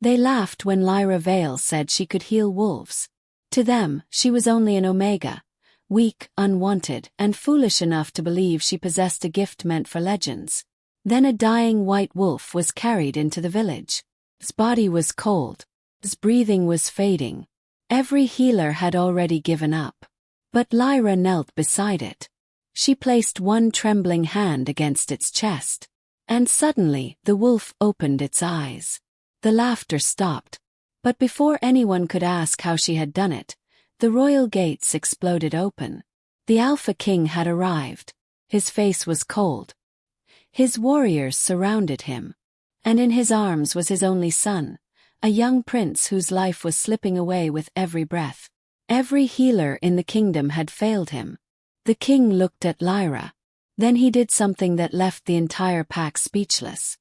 They laughed when Lyra Vale said she could heal wolves. To them, she was only an Omega, weak, unwanted, and foolish enough to believe she possessed a gift meant for legends. Then a dying white wolf was carried into the village. His body was cold. His breathing was fading. Every healer had already given up. But Lyra knelt beside it. She placed one trembling hand against its chest. And suddenly, the wolf opened its eyes. The laughter stopped. But before anyone could ask how she had done it, the royal gates exploded open. The Alpha King had arrived. His face was cold. His warriors surrounded him. And in his arms was his only son, a young prince whose life was slipping away with every breath. Every healer in the kingdom had failed him. The king looked at Lyra. Then he did something that left the entire pack speechless.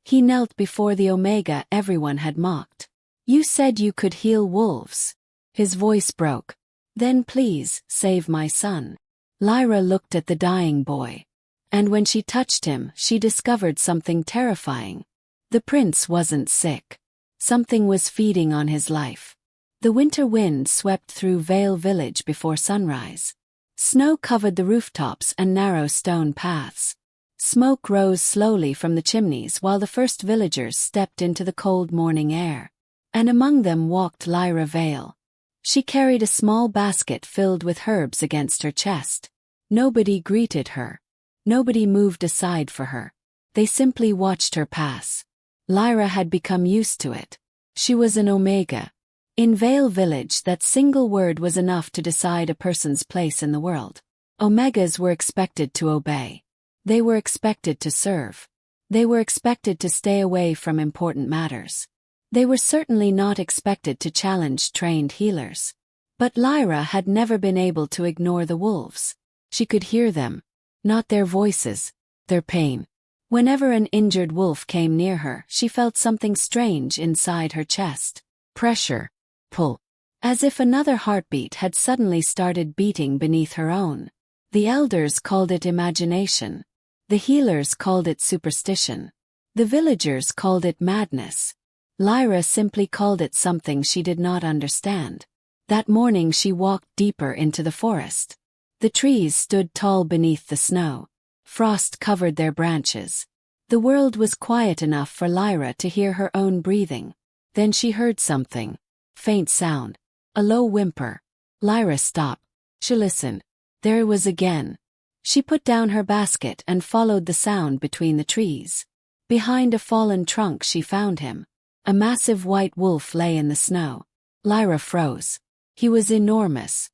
He knelt before the Omega everyone had mocked. "You said you could heal wolves." His voice broke. "Then please, save my son." Lyra looked at the dying boy. And when she touched him, she discovered something terrifying. The prince wasn't sick. Something was feeding on his life. The winter wind swept through Vale Village before sunrise. Snow covered the rooftops and narrow stone paths. Smoke rose slowly from the chimneys while the first villagers stepped into the cold morning air. And among them walked Lyra Vale. She carried a small basket filled with herbs against her chest. Nobody greeted her. Nobody moved aside for her. They simply watched her pass. Lyra had become used to it. She was an Omega. In Vale Village, that single word was enough to decide a person's place in the world. Omegas were expected to obey. They were expected to serve. They were expected to stay away from important matters. They were certainly not expected to challenge trained healers. But Lyra had never been able to ignore the wolves. She could hear them. Not their voices, their pain. Whenever an injured wolf came near her, she felt something strange inside her chest. Pressure. Pull. As if another heartbeat had suddenly started beating beneath her own. The elders called it imagination. The healers called it superstition. The villagers called it madness. Lyra simply called it something she did not understand. That morning she walked deeper into the forest. The trees stood tall beneath the snow. Frost covered their branches. The world was quiet enough for Lyra to hear her own breathing. Then she heard something. Faint sound. A low whimper. Lyra stopped. She listened. There it was again. She put down her basket and followed the sound between the trees. Behind a fallen trunk she found him. A massive white wolf lay in the snow. Lyra froze. He was enormous.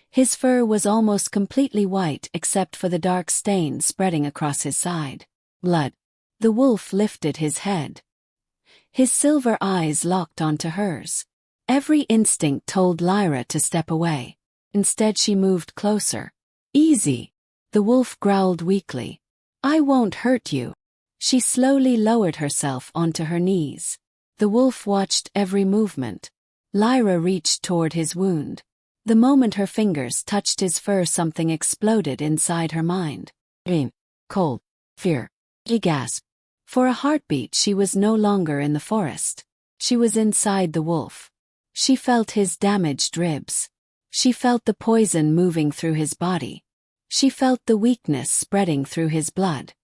His fur was almost completely white except for the dark stain spreading across his side. Blood. The wolf lifted his head. His silver eyes locked onto hers. Every instinct told Lyra to step away. Instead she moved closer. "Easy." The wolf growled weakly. "I won't hurt you." She slowly lowered herself onto her knees. The wolf watched every movement. Lyra reached toward his wound. The moment her fingers touched his fur, something exploded inside her mind. Pain, cold, fear. She gasped. For a heartbeat she was no longer in the forest. She was inside the wolf. She felt his damaged ribs. She felt the poison moving through his body. She felt the weakness spreading through his blood.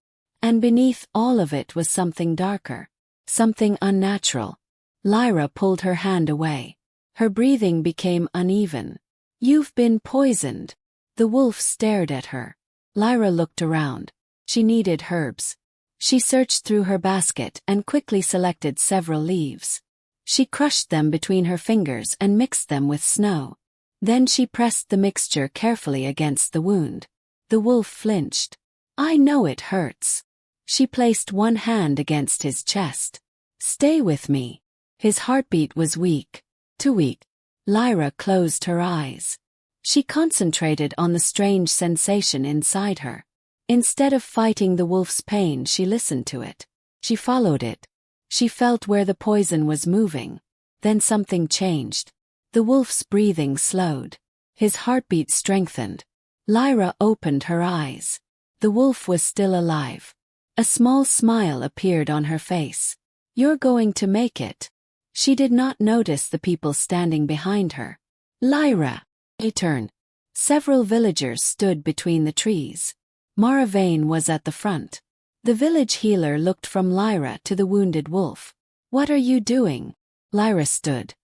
And beneath all of it was something darker. Something unnatural. Lyra pulled her hand away. Her breathing became uneven. "You've been poisoned." The wolf stared at her. Lyra looked around. She needed herbs. She searched through her basket and quickly selected several leaves. She crushed them between her fingers and mixed them with snow. Then she pressed the mixture carefully against the wound. The wolf flinched. "I know it hurts." She placed one hand against his chest. "Stay with me." His heartbeat was weak. Too weak. Lyra closed her eyes. She concentrated on the strange sensation inside her. Instead of fighting the wolf's pain, she listened to it. She followed it. She felt where the poison was moving. Then something changed. The wolf's breathing slowed. His heartbeat strengthened. Lyra opened her eyes. The wolf was still alive. A small smile appeared on her face. You're going to make it. She did not notice the people standing behind her. Lyra! A turn. Several villagers stood between the trees. Mara Vane was at the front. The village healer looked from Lyra to the wounded wolf. What are you doing? Lyra stood.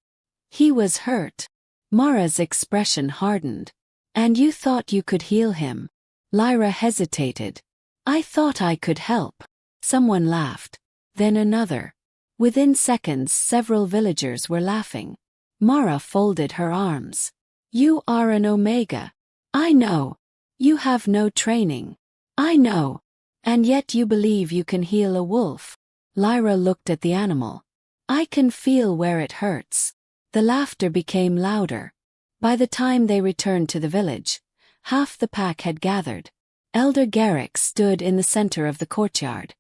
He was hurt. Mara's expression hardened. And you thought you could heal him? Lyra hesitated. I thought I could help. Someone laughed. Then another. Within seconds several villagers were laughing. Mara folded her arms. You are an Omega. I know. You have no training. I know. And yet you believe you can heal a wolf. Lyra looked at the animal. I can feel where it hurts. The laughter became louder. By the time they returned to the village, half the pack had gathered. Elder Varrick stood in the center of the courtyard.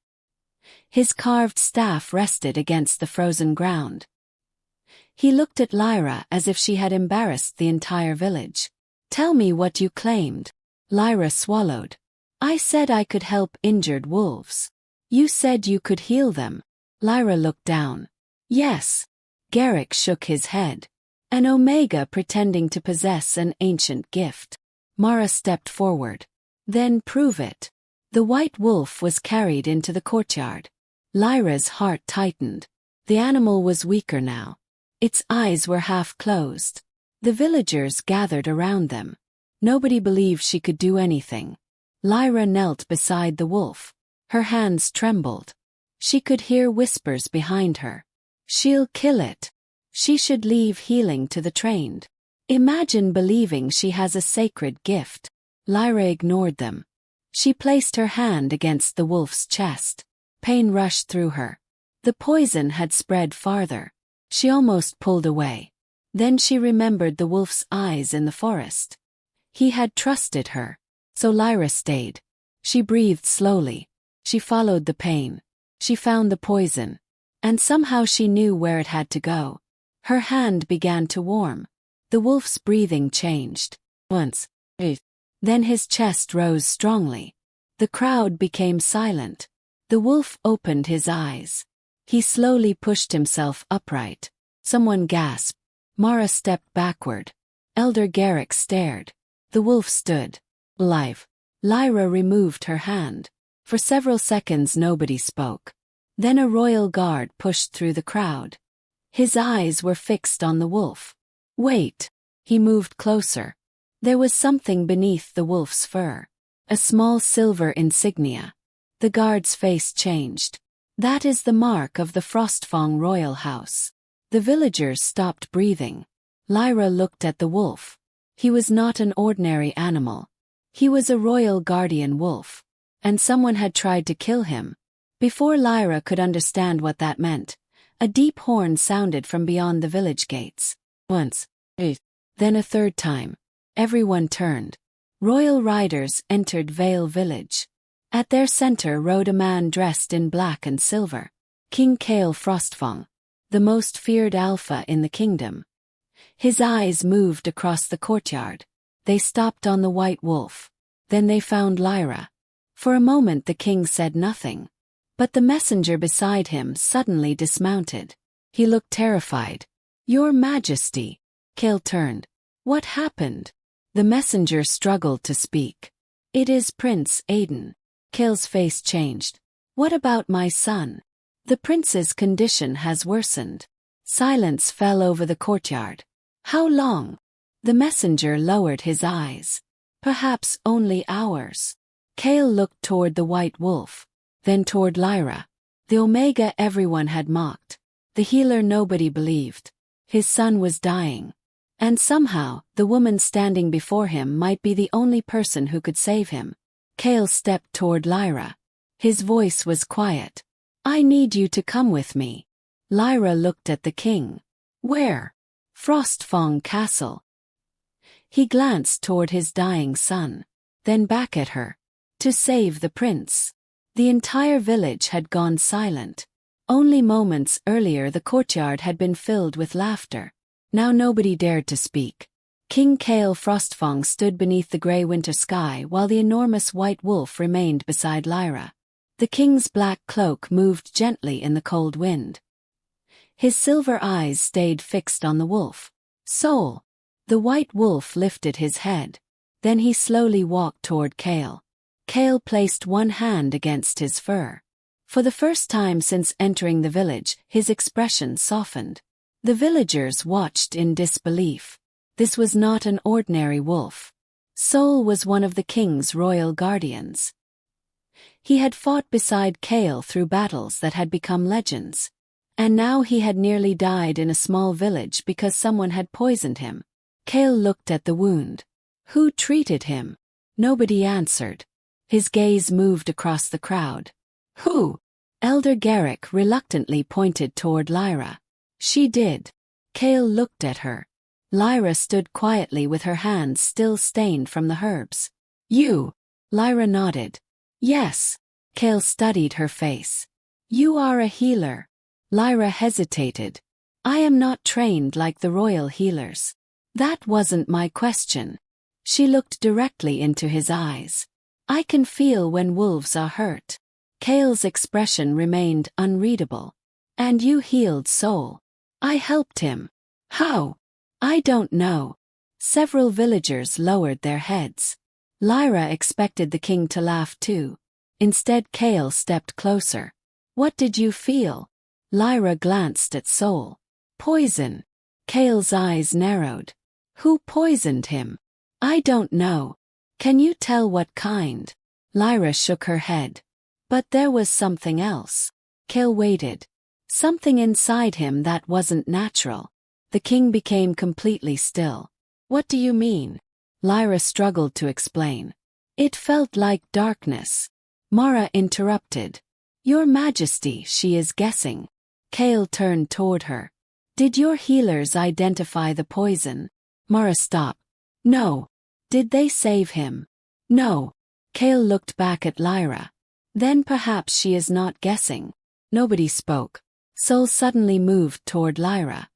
His carved staff rested against the frozen ground. He looked at Lyra as if she had embarrassed the entire village. Tell me what you claimed. Lyra swallowed. I said I could help injured wolves. You said you could heal them. Lyra looked down. Yes. Varrick shook his head. An Omega pretending to possess an ancient gift. Mara stepped forward. Then prove it. The white wolf was carried into the courtyard. Lyra's heart tightened. The animal was weaker now. Its eyes were half closed. The villagers gathered around them. Nobody believed she could do anything. Lyra knelt beside the wolf. Her hands trembled. She could hear whispers behind her. She'll kill it. She should leave healing to the trained. Imagine believing she has a sacred gift. Lyra ignored them. She placed her hand against the wolf's chest. Pain rushed through her. The poison had spread farther. She almost pulled away. Then she remembered the wolf's eyes in the forest. He had trusted her. So Lyra stayed. She breathed slowly. She followed the pain. She found the poison. And somehow she knew where it had to go. Her hand began to warm. The wolf's breathing changed. Once. Then his chest rose strongly. The crowd became silent. The wolf opened his eyes. He slowly pushed himself upright. Someone gasped. Mara stepped backward. Elder Varrick stared. The wolf stood. Alive. Lyra removed her hand. For several seconds nobody spoke. Then a royal guard pushed through the crowd. His eyes were fixed on the wolf. Wait. He moved closer. There was something beneath the wolf's fur. A small silver insignia. The guard's face changed. That is the mark of the Frostfang royal house. The villagers stopped breathing. Lyra looked at the wolf. He was not an ordinary animal. He was a royal guardian wolf. And someone had tried to kill him. Before Lyra could understand what that meant, a deep horn sounded from beyond the village gates. Once. Then a third time. Everyone turned. Royal riders entered Vale Village. At their center rode a man dressed in black and silver. King Kael Frostfang, the most feared alpha in the kingdom. His eyes moved across the courtyard. They stopped on the white wolf. Then they found Lyra. For a moment the king said nothing. But the messenger beside him suddenly dismounted. He looked terrified. Your Majesty. Kael turned. What happened? The messenger struggled to speak. It is Prince Aiden. Kael's face changed. What about my son? The prince's condition has worsened. Silence fell over the courtyard. How long? The messenger lowered his eyes. Perhaps only hours. Kael looked toward the white wolf. Then toward Lyra. The Omega everyone had mocked. The healer nobody believed. His son was dying. And somehow, the woman standing before him might be the only person who could save him. Kael stepped toward Lyra. His voice was quiet. I need you to come with me. Lyra looked at the king. Where? Frostfang Castle. He glanced toward his dying son. Then back at her. To save the prince. The entire village had gone silent. Only moments earlier the courtyard had been filled with laughter. Now nobody dared to speak. King Kael Frostfang stood beneath the grey winter sky while the enormous white wolf remained beside Lyra. The king's black cloak moved gently in the cold wind. His silver eyes stayed fixed on the wolf. Soul. The white wolf lifted his head. Then he slowly walked toward Kael. Kael placed one hand against his fur. For the first time since entering the village, his expression softened. The villagers watched in disbelief. This was not an ordinary wolf. Soul was one of the king's royal guardians. He had fought beside Kael through battles that had become legends. And now he had nearly died in a small village because someone had poisoned him. Kael looked at the wound. Who treated him? Nobody answered. His gaze moved across the crowd. Who? Elder Varrick reluctantly pointed toward Lyra. She did. Kael looked at her. Lyra stood quietly with her hands still stained from the herbs. You? Lyra nodded. Yes. Kael studied her face. You are a healer. Lyra hesitated. I am not trained like the royal healers. That wasn't my question. She looked directly into his eyes. I can feel when wolves are hurt. Kael's expression remained unreadable. And you healed Soul. I helped him. How? I don't know. Several villagers lowered their heads. Lyra expected the king to laugh too. Instead, Kael stepped closer. What did you feel? Lyra glanced at Soul. Poison. Kael's eyes narrowed. Who poisoned him? I don't know. Can you tell what kind? Lyra shook her head. But there was something else. Kael waited. Something inside him that wasn't natural. The king became completely still. What do you mean? Lyra struggled to explain. It felt like darkness. Mara interrupted. Your Majesty, she is guessing. Kael turned toward her. Did your healers identify the poison? Mara stopped. No. Did they save him? No. Kael looked back at Lyra. Then perhaps she is not guessing. Nobody spoke. Soul suddenly moved toward Lyra.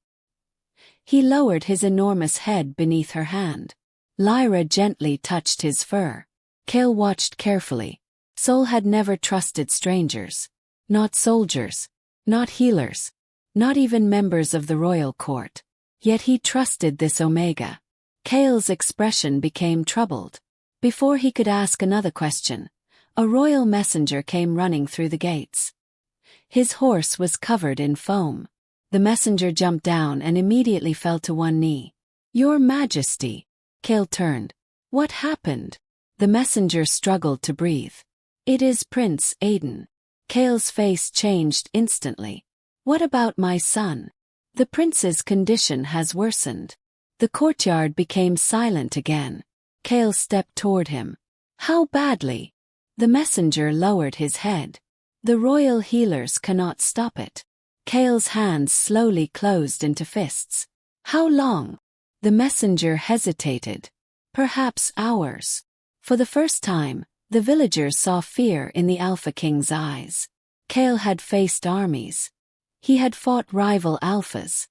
He lowered his enormous head beneath her hand. Lyra gently touched his fur. Kael watched carefully. Soul had never trusted strangers. Not soldiers. Not healers. Not even members of the royal court. Yet he trusted this Omega. Kael's expression became troubled. Before he could ask another question, a royal messenger came running through the gates. His horse was covered in foam. The messenger jumped down and immediately fell to one knee. Your Majesty. Kael turned. What happened? The messenger struggled to breathe. It is Prince Aiden. Kael's face changed instantly. What about my son? The prince's condition has worsened. The courtyard became silent again. Kael stepped toward him. How badly? The messenger lowered his head. The royal healers cannot stop it. Kael's hands slowly closed into fists. How long? The messenger hesitated. Perhaps hours. For the first time, the villagers saw fear in the Alpha King's eyes. Kael had faced armies. He had fought rival Alphas.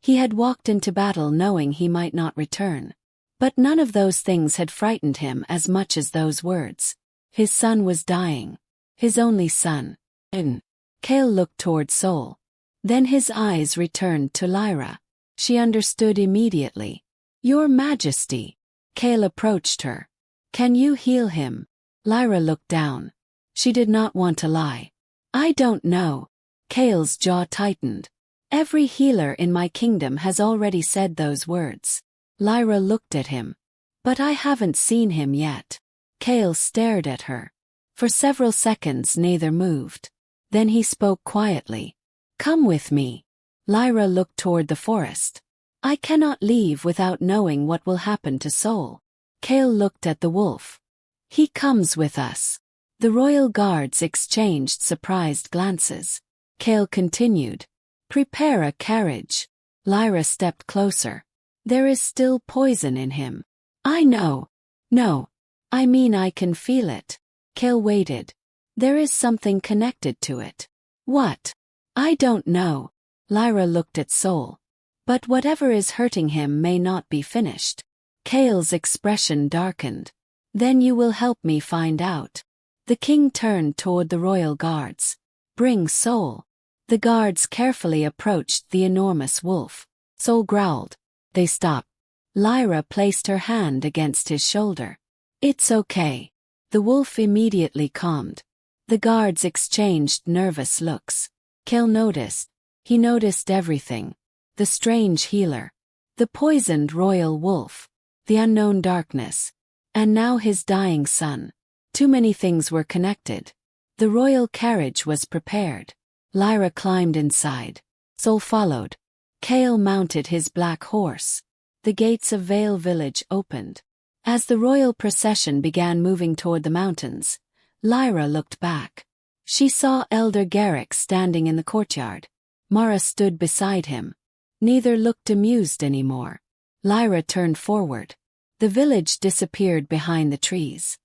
He had walked into battle knowing he might not return. But none of those things had frightened him as much as those words. His son was dying. His only son. Kael looked toward Soul. Then his eyes returned to Lyra. She understood immediately. Your Majesty. Kael approached her. Can you heal him? Lyra looked down. She did not want to lie. I don't know. Kael's jaw tightened. Every healer in my kingdom has already said those words. Lyra looked at him. But I haven't seen him yet. Kael stared at her. For several seconds neither moved. Then he spoke quietly. Come with me. Lyra looked toward the forest. I cannot leave without knowing what will happen to Soul. Kael looked at the wolf. He comes with us. The royal guards exchanged surprised glances. Kael continued. Prepare a carriage. Lyra stepped closer. There is still poison in him. I know. No. I mean I can feel it. Kael waited. There is something connected to it. What? I don't know. Lyra looked at Soul. But whatever is hurting him may not be finished. Kael's expression darkened. Then you will help me find out. The king turned toward the royal guards. Bring Soul. The guards carefully approached the enormous wolf. Soul growled. They stopped. Lyra placed her hand against his shoulder. It's okay. The wolf immediately calmed. The guards exchanged nervous looks. Kael noticed. He noticed everything. The strange healer. The poisoned royal wolf. The unknown darkness. And now his dying son. Too many things were connected. The royal carriage was prepared. Lyra climbed inside. Soul followed. Kael mounted his black horse. The gates of Vale Village opened. As the royal procession began moving toward the mountains, Lyra looked back. She saw Elder Garrick standing in the courtyard. Mara stood beside him. Neither looked amused anymore. Lyra turned forward. The village disappeared behind the trees.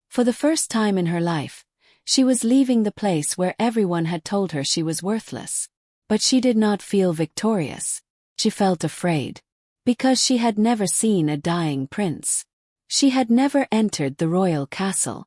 For the first time in her life, she was leaving the place where everyone had told her she was worthless. But she did not feel victorious. She felt afraid. Because she had never seen a dying prince. She had never entered the royal castle.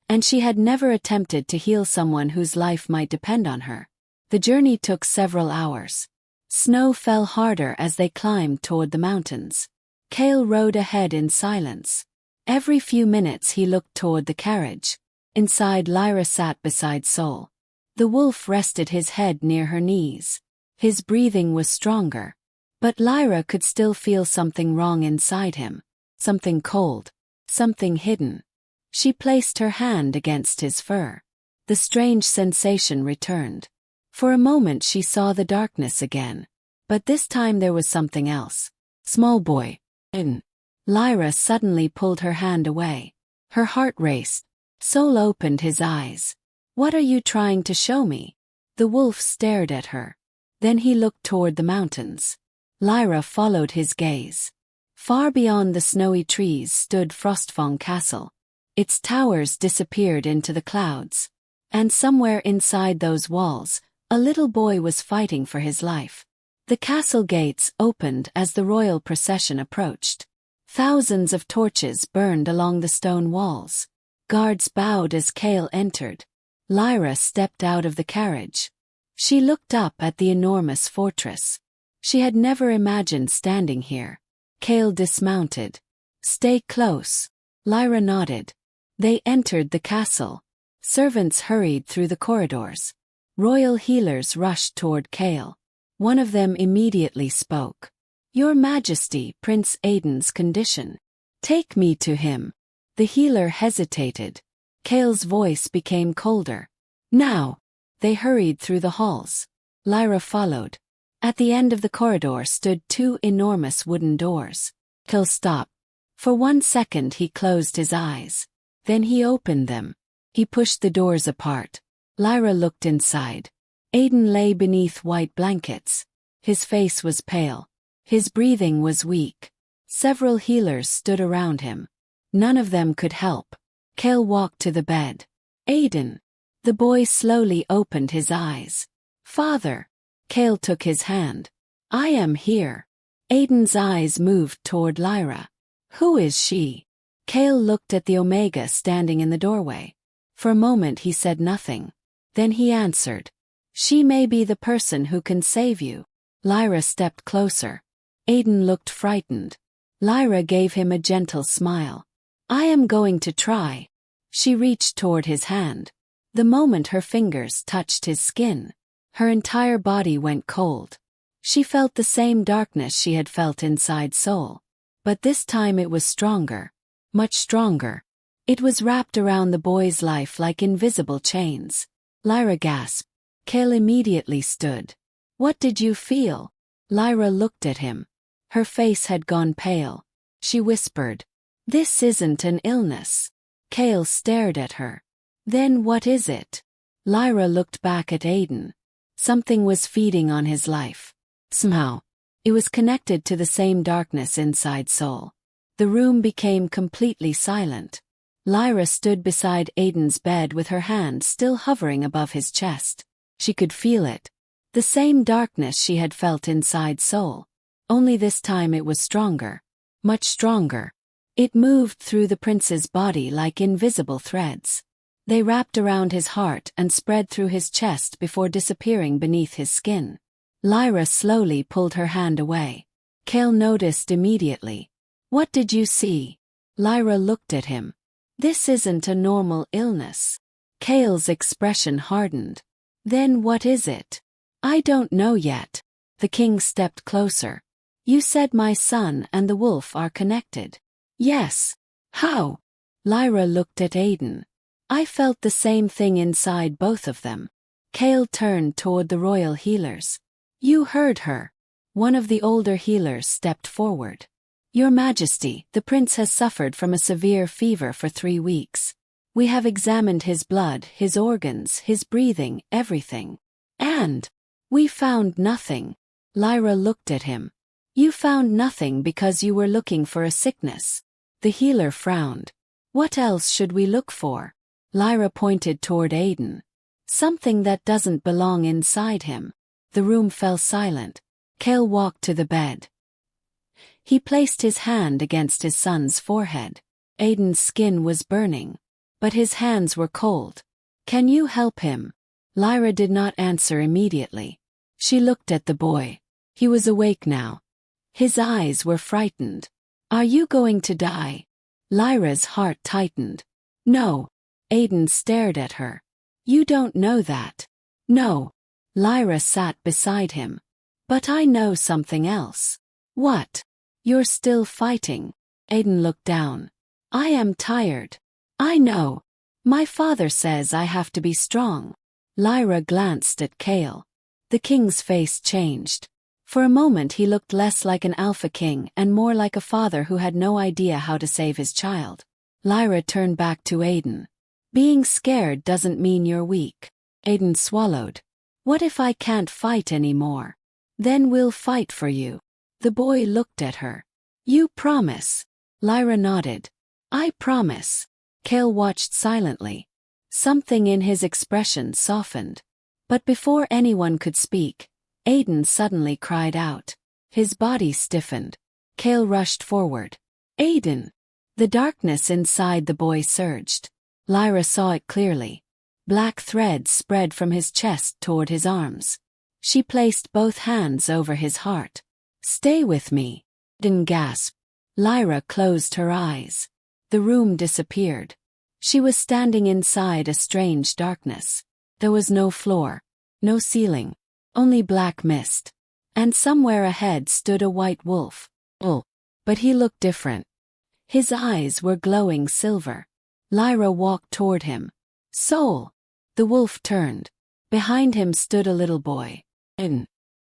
And she had never attempted to heal someone whose life might depend on her. The journey took several hours. Snow fell harder as they climbed toward the mountains. Kael rode ahead in silence. Every few minutes he looked toward the carriage. Inside, Lyra sat beside Soul. The wolf rested his head near her knees. His breathing was stronger. But Lyra could still feel something wrong inside him. Something cold. Something hidden. She placed her hand against his fur. The strange sensation returned. For a moment she saw the darkness again. But this time there was something else. Small boy. Lyra suddenly pulled her hand away. Her heart raced. Soul opened his eyes. What are you trying to show me? The wolf stared at her. Then he looked toward the mountains. Lyra followed his gaze. Far beyond the snowy trees stood Frostfang Castle. Its towers disappeared into the clouds. And somewhere inside those walls, a little boy was fighting for his life. The castle gates opened as the royal procession approached. Thousands of torches burned along the stone walls. Guards bowed as Kael entered. Lyra stepped out of the carriage. She looked up at the enormous fortress. She had never imagined standing here. Kael dismounted. Stay close. Lyra nodded. They entered the castle. Servants hurried through the corridors. Royal healers rushed toward Kael. One of them immediately spoke. Your Majesty, Prince Aiden's condition. Take me to him. The healer hesitated. Kael's voice became colder. Now. They hurried through the halls. Lyra followed. At the end of the corridor stood two enormous wooden doors. Kael stopped. For 1 second he closed his eyes. Then he opened them. He pushed the doors apart. Lyra looked inside. Aiden lay beneath white blankets. His face was pale. His breathing was weak. Several healers stood around him. None of them could help. Kael walked to the bed. Aiden. The boy slowly opened his eyes. Father. Kael took his hand. I am here. Aiden's eyes moved toward Lyra. Who is she? Kael looked at the Omega standing in the doorway. For a moment he said nothing. Then he answered. She may be the person who can save you. Lyra stepped closer. Aiden looked frightened. Lyra gave him a gentle smile. I am going to try. She reached toward his hand. The moment her fingers touched his skin, her entire body went cold. She felt the same darkness she had felt inside Soul. But this time it was stronger. Much stronger. It was wrapped around the boy's life like invisible chains. Lyra gasped. Kael immediately stood. What did you feel? Lyra looked at him. Her face had gone pale. She whispered. This isn't an illness. Kael stared at her. Then what is it? Lyra looked back at Aiden. Something was feeding on his life. Somehow, it was connected to the same darkness inside Soul. The room became completely silent. Lyra stood beside Aiden's bed with her hand still hovering above his chest. She could feel it. The same darkness she had felt inside Soul. Only this time it was stronger. Much stronger. It moved through the prince's body like invisible threads. They wrapped around his heart and spread through his chest before disappearing beneath his skin. Lyra slowly pulled her hand away. Kael noticed immediately. "What did you see?" Lyra looked at him. "This isn't a normal illness." Kael's expression hardened. "Then what is it?" "I don't know yet." The king stepped closer. "You said my son and the wolf are connected." "Yes." "How?" Lyra looked at Aiden. "I felt the same thing inside both of them." Kael turned toward the royal healers. "You heard her." One of the older healers stepped forward. "Your Majesty, the prince has suffered from a severe fever for 3 weeks. We have examined his blood, his organs, his breathing, everything. And we found nothing." Lyra looked at him. "You found nothing because you were looking for a sickness." The healer frowned. "What else should we look for?" Lyra pointed toward Aiden. "Something that doesn't belong inside him." The room fell silent. Kael walked to the bed. He placed his hand against his son's forehead. Aiden's skin was burning, but his hands were cold. "Can you help him?" Lyra did not answer immediately. She looked at the boy. He was awake now. His eyes were frightened. "Are you going to die?" Lyra's heart tightened. "No." Aiden stared at her. "You don't know that." "No." Lyra sat beside him. "But I know something else." "What?" "You're still fighting." Aiden looked down. "I am tired." "I know. My father says I have to be strong." Lyra glanced at Kael. The king's face changed. For a moment he looked less like an Alpha King and more like a father who had no idea how to save his child. Lyra turned back to Aiden. "Being scared doesn't mean you're weak." Aiden swallowed. "What if I can't fight anymore?" "Then we'll fight for you." The boy looked at her. "You promise?" Lyra nodded. "I promise." Kael watched silently. Something in his expression softened. But before anyone could speak, Aiden suddenly cried out. His body stiffened. Kael rushed forward. "Aiden!" The darkness inside the boy surged. Lyra saw it clearly. Black threads spread from his chest toward his arms. She placed both hands over his heart. "Stay with me." Aiden gasped. Lyra closed her eyes. The room disappeared. She was standing inside a strange darkness. There was no floor, no ceiling, only black mist. And somewhere ahead stood a white wolf. But he looked different. His eyes were glowing silver. Lyra walked toward him. "Soul!" The wolf turned. Behind him stood a little boy.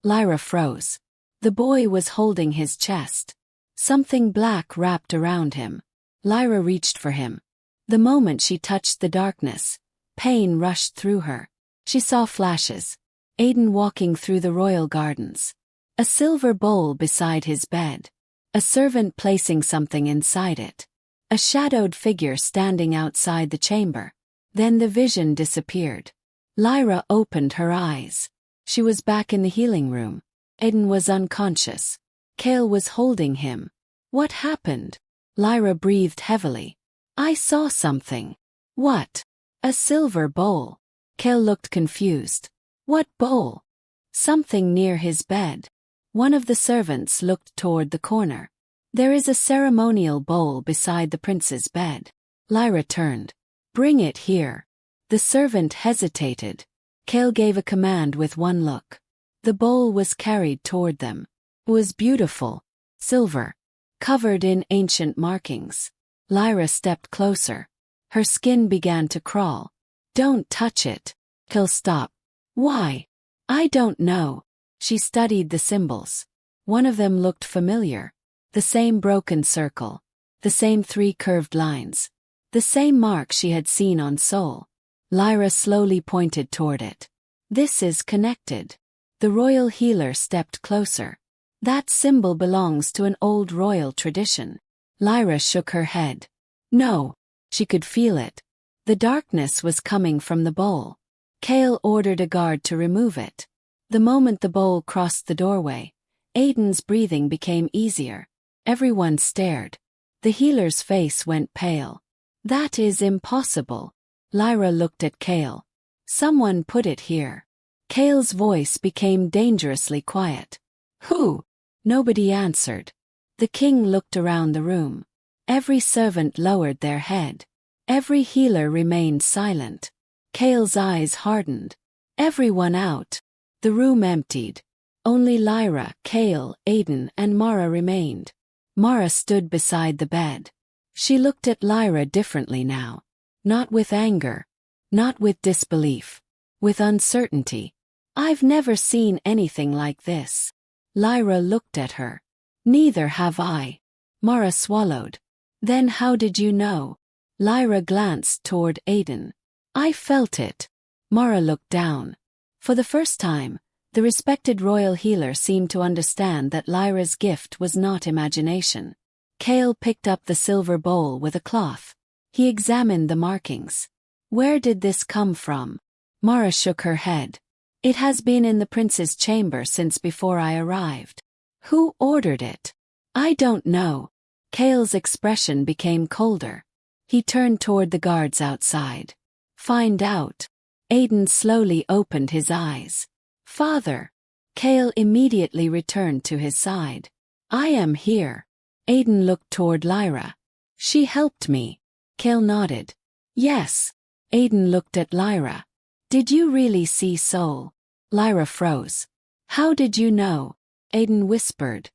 Lyra froze. The boy was holding his chest. Something black wrapped around him. Lyra reached for him. The moment she touched the darkness, pain rushed through her. She saw flashes. Aiden walking through the royal gardens. A silver bowl beside his bed. A servant placing something inside it. A shadowed figure standing outside the chamber. Then the vision disappeared. Lyra opened her eyes. She was back in the healing room. Aiden was unconscious. Kael was holding him. "What happened?" Lyra breathed heavily. "I saw something." "What?" "A silver bowl." Kael looked confused. "What bowl?" "Something near his bed." One of the servants looked toward the corner. "There is a ceremonial bowl beside the prince's bed." Lyra turned. "Bring it here." The servant hesitated. Kael gave a command with one look. The bowl was carried toward them. It was beautiful. Silver. Covered in ancient markings. Lyra stepped closer. Her skin began to crawl. "Don't touch it." Kael stopped. "Why?" "I don't know." She studied the symbols. One of them looked familiar. The same broken circle. The same 3 curved lines. The same mark she had seen on Soul. Lyra slowly pointed toward it. "This is connected." The royal healer stepped closer. "That symbol belongs to an old royal tradition." Lyra shook her head. "No." She could feel it. The darkness was coming from the bowl. Kael ordered a guard to remove it. The moment the bowl crossed the doorway, Aiden's breathing became easier. Everyone stared. The healer's face went pale. "That is impossible." Lyra looked at Kael. Someone put it here. Kael's voice became dangerously quiet. Who? Nobody answered. The king looked around the room. Every servant lowered their head. Every healer remained silent. Kael's eyes hardened. Everyone out. The room emptied. Only Lyra, Kael, Aiden, and Mara remained. Mara stood beside the bed. She looked at Lyra differently now. Not with anger. Not with disbelief. With uncertainty. I've never seen anything like this. Lyra looked at her. Neither have I. Mara swallowed. Then how did you know? Lyra glanced toward Aiden. I felt it. Mara looked down. For the first time, the respected royal healer seemed to understand that Lyra's gift was not imagination. Kael picked up the silver bowl with a cloth. He examined the markings. Where did this come from? Mara shook her head. It has been in the prince's chamber since before I arrived. Who ordered it? I don't know. Kael's expression became colder. He turned toward the guards outside. Find out. Aiden slowly opened his eyes. Father. Kael immediately returned to his side. I am here. Aiden looked toward Lyra. She helped me. Kael nodded. Yes. Aiden looked at Lyra. Did you really see Soul? Lyra froze. How did you know? Aiden whispered.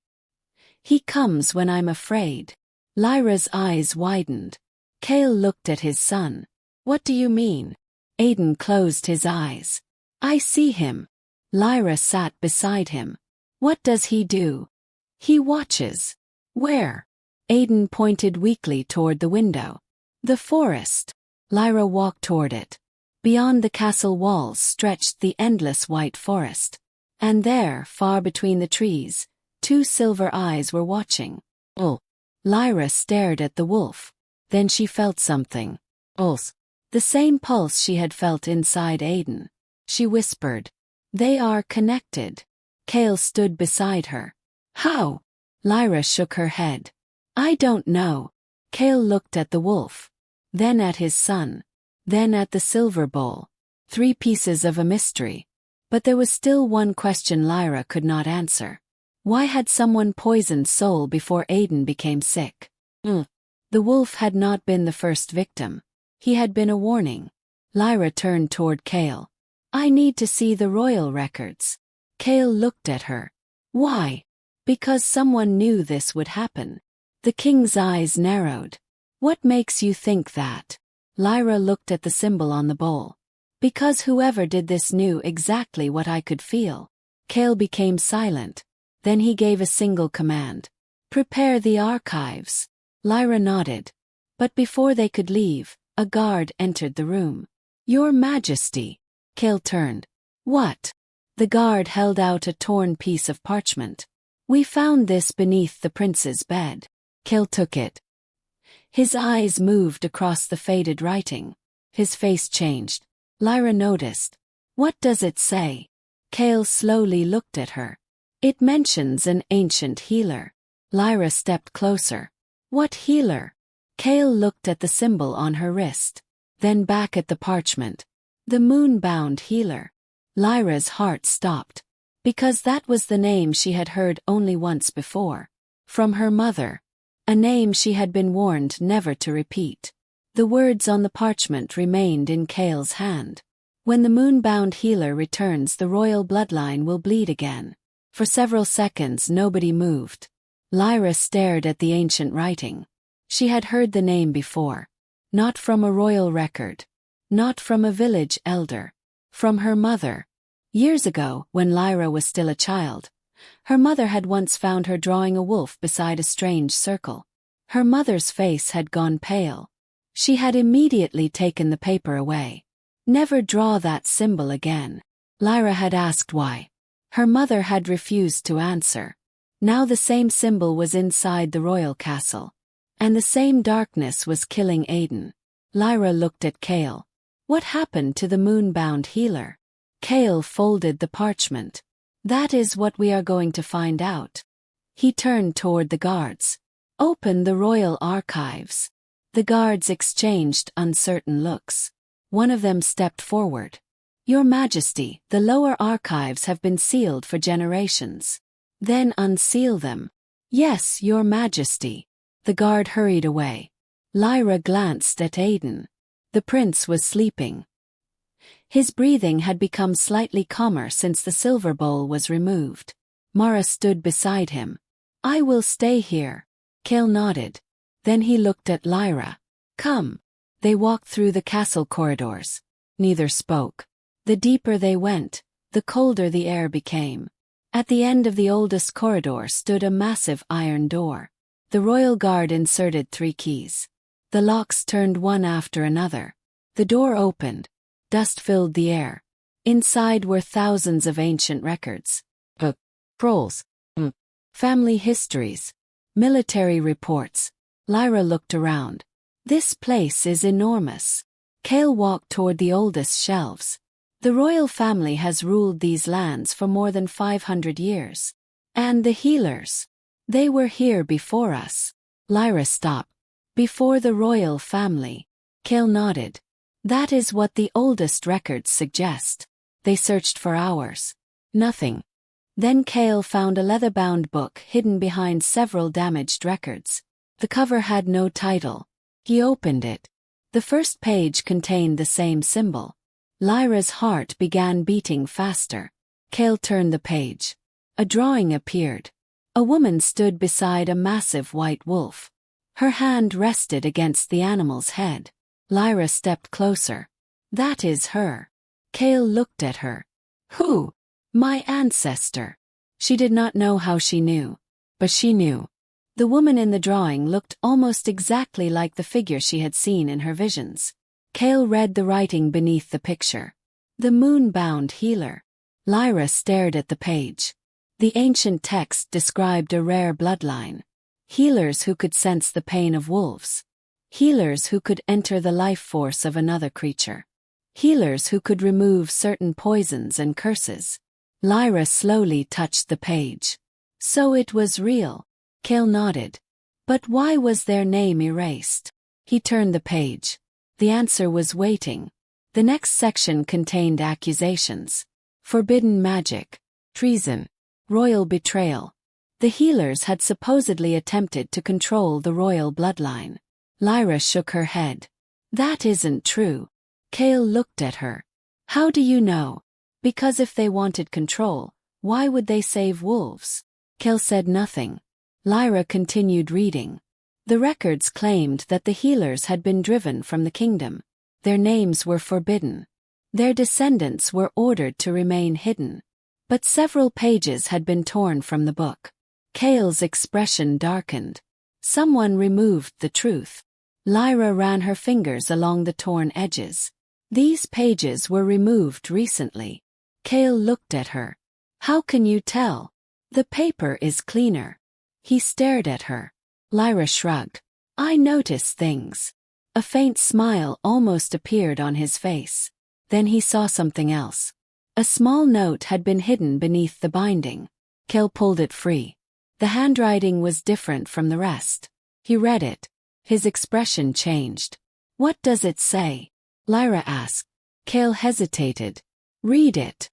He comes when I'm afraid. Lyra's eyes widened. Kael looked at his son. What do you mean? Aiden closed his eyes. I see him. Lyra sat beside him. What does he do? He watches. Where? Aiden pointed weakly toward the window. The forest. Lyra walked toward it. Beyond the castle walls stretched the endless white forest. And there, far between the trees, two silver eyes were watching. Oh. Lyra stared at the wolf. Then she felt something. Pulse. The same pulse she had felt inside Aiden. She whispered. They are connected. Kael stood beside her. How? Lyra shook her head. I don't know. Kael looked at the wolf. Then at his son. Then at the silver bowl. 3 pieces of a mystery. But there was still one question Lyra could not answer. Why had someone poisoned Soul before Aiden became sick? The wolf had not been the first victim. He had been a warning. Lyra turned toward Kael. I need to see the royal records. Kael looked at her. Why? Because someone knew this would happen. The king's eyes narrowed. What makes you think that? Lyra looked at the symbol on the bowl. Because whoever did this knew exactly what I could feel. Kael became silent. Then he gave a single command. Prepare the archives. Lyra nodded. But before they could leave, a guard entered the room. Your Majesty. Kael turned. What? The guard held out a torn piece of parchment. We found this beneath the prince's bed. Kael took it. His eyes moved across the faded writing. His face changed. Lyra noticed. What does it say? Kael slowly looked at her. It mentions an ancient healer. Lyra stepped closer. What healer? Kael looked at the symbol on her wrist. Then back at the parchment. The Moonbound healer. Lyra's heart stopped. Because that was the name she had heard only once before. From her mother. A name she had been warned never to repeat. The words on the parchment remained in Kael's hand. When the Moonbound healer returns, the royal bloodline will bleed again. For several seconds nobody moved. Lyra stared at the ancient writing. She had heard the name before. Not from a royal record. Not from a village elder. From her mother. Years ago, when Lyra was still a child, her mother had once found her drawing a wolf beside a strange circle. Her mother's face had gone pale. She had immediately taken the paper away. Never draw that symbol again. Lyra had asked why. Her mother had refused to answer. Now the same symbol was inside the royal castle. And the same darkness was killing Aiden. Lyra looked at Kael. What happened to the Moonbound healer? Kael folded the parchment. That is what we are going to find out. He turned toward the guards. Open the royal archives. The guards exchanged uncertain looks. One of them stepped forward. "Your Majesty, the lower archives have been sealed for generations." "Then unseal them." "Yes, Your Majesty." The guard hurried away. Lyra glanced at Aiden. The prince was sleeping. His breathing had become slightly calmer since the silver bowl was removed. Mara stood beside him. "I will stay here." Kael nodded. Then he looked at Lyra. "Come." They walked through the castle corridors. Neither spoke. The deeper they went, the colder the air became. At the end of the oldest corridor stood a massive iron door. The royal guard inserted 3 keys. The locks turned one after another. The door opened. Dust filled the air. Inside were thousands of ancient records. Scrolls. Family histories. Military reports. Lyra looked around. "This place is enormous." Kael walked toward the oldest shelves. "The royal family has ruled these lands for more than 500 years. And the healers. They were here before us." Lyra stopped. "Before the royal family." Kael nodded. "That is what the oldest records suggest." They searched for hours. Nothing. Then Kael found a leather-bound book hidden behind several damaged records. The cover had no title. He opened it. The first page contained the same symbol. Lyra's heart began beating faster. Kael turned the page. A drawing appeared. A woman stood beside a massive white wolf. Her hand rested against the animal's head. Lyra stepped closer. "That is her." Kael looked at her. "Who?" "My ancestor." She did not know how she knew. But she knew. The woman in the drawing looked almost exactly like the figure she had seen in her visions. Kael read the writing beneath the picture. "The Moonbound healer." Lyra stared at the page. The ancient text described a rare bloodline. Healers who could sense the pain of wolves. Healers who could enter the life force of another creature. Healers who could remove certain poisons and curses. Lyra slowly touched the page. "So it was real." Kael nodded. "But why was their name erased?" He turned the page. The answer was waiting. The next section contained accusations. Forbidden magic. Treason. Royal betrayal. The healers had supposedly attempted to control the royal bloodline. Lyra shook her head. "That isn't true." Kael looked at her. "How do you know?" "Because if they wanted control, why would they save wolves?" Kael said nothing. Lyra continued reading. The records claimed that the healers had been driven from the kingdom. Their names were forbidden. Their descendants were ordered to remain hidden. But several pages had been torn from the book. Kael's expression darkened. Someone removed the truth. Lyra ran her fingers along the torn edges. "These pages were removed recently." Kael looked at her. "How can you tell?" "The paper is cleaner." He stared at her. Lyra shrugged. "I notice things." A faint smile almost appeared on his face. Then he saw something else. A small note had been hidden beneath the binding. Kael pulled it free. The handwriting was different from the rest. He read it. His expression changed. "What does it say?" Lyra asked. Kael hesitated. "Read it."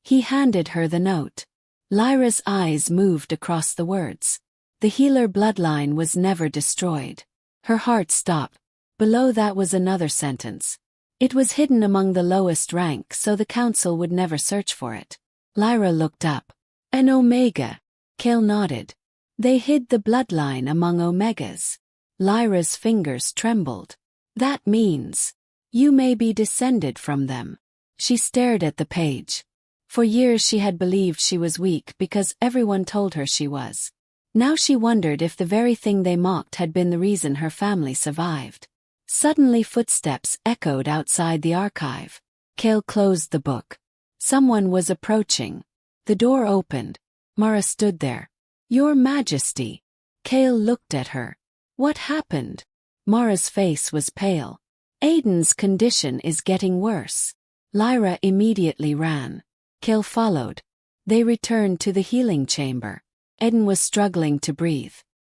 He handed her the note. Lyra's eyes moved across the words. The healer bloodline was never destroyed. Her heart stopped. Below that was another sentence. It was hidden among the lowest rank so the council would never search for it. Lyra looked up. "An Omega." Kael nodded. "They hid the bloodline among Omegas." Lyra's fingers trembled. "That means you may be descended from them." She stared at the page. For years she had believed she was weak because everyone told her she was. Now she wondered if the very thing they mocked had been the reason her family survived. Suddenly footsteps echoed outside the archive. Kael closed the book. Someone was approaching. The door opened. Mara stood there. "Your Majesty." Kael looked at her. "What happened?" Mara's face was pale. "Aiden's condition is getting worse." Lyra immediately ran. Kael followed. They returned to the healing chamber. Aiden was struggling to breathe.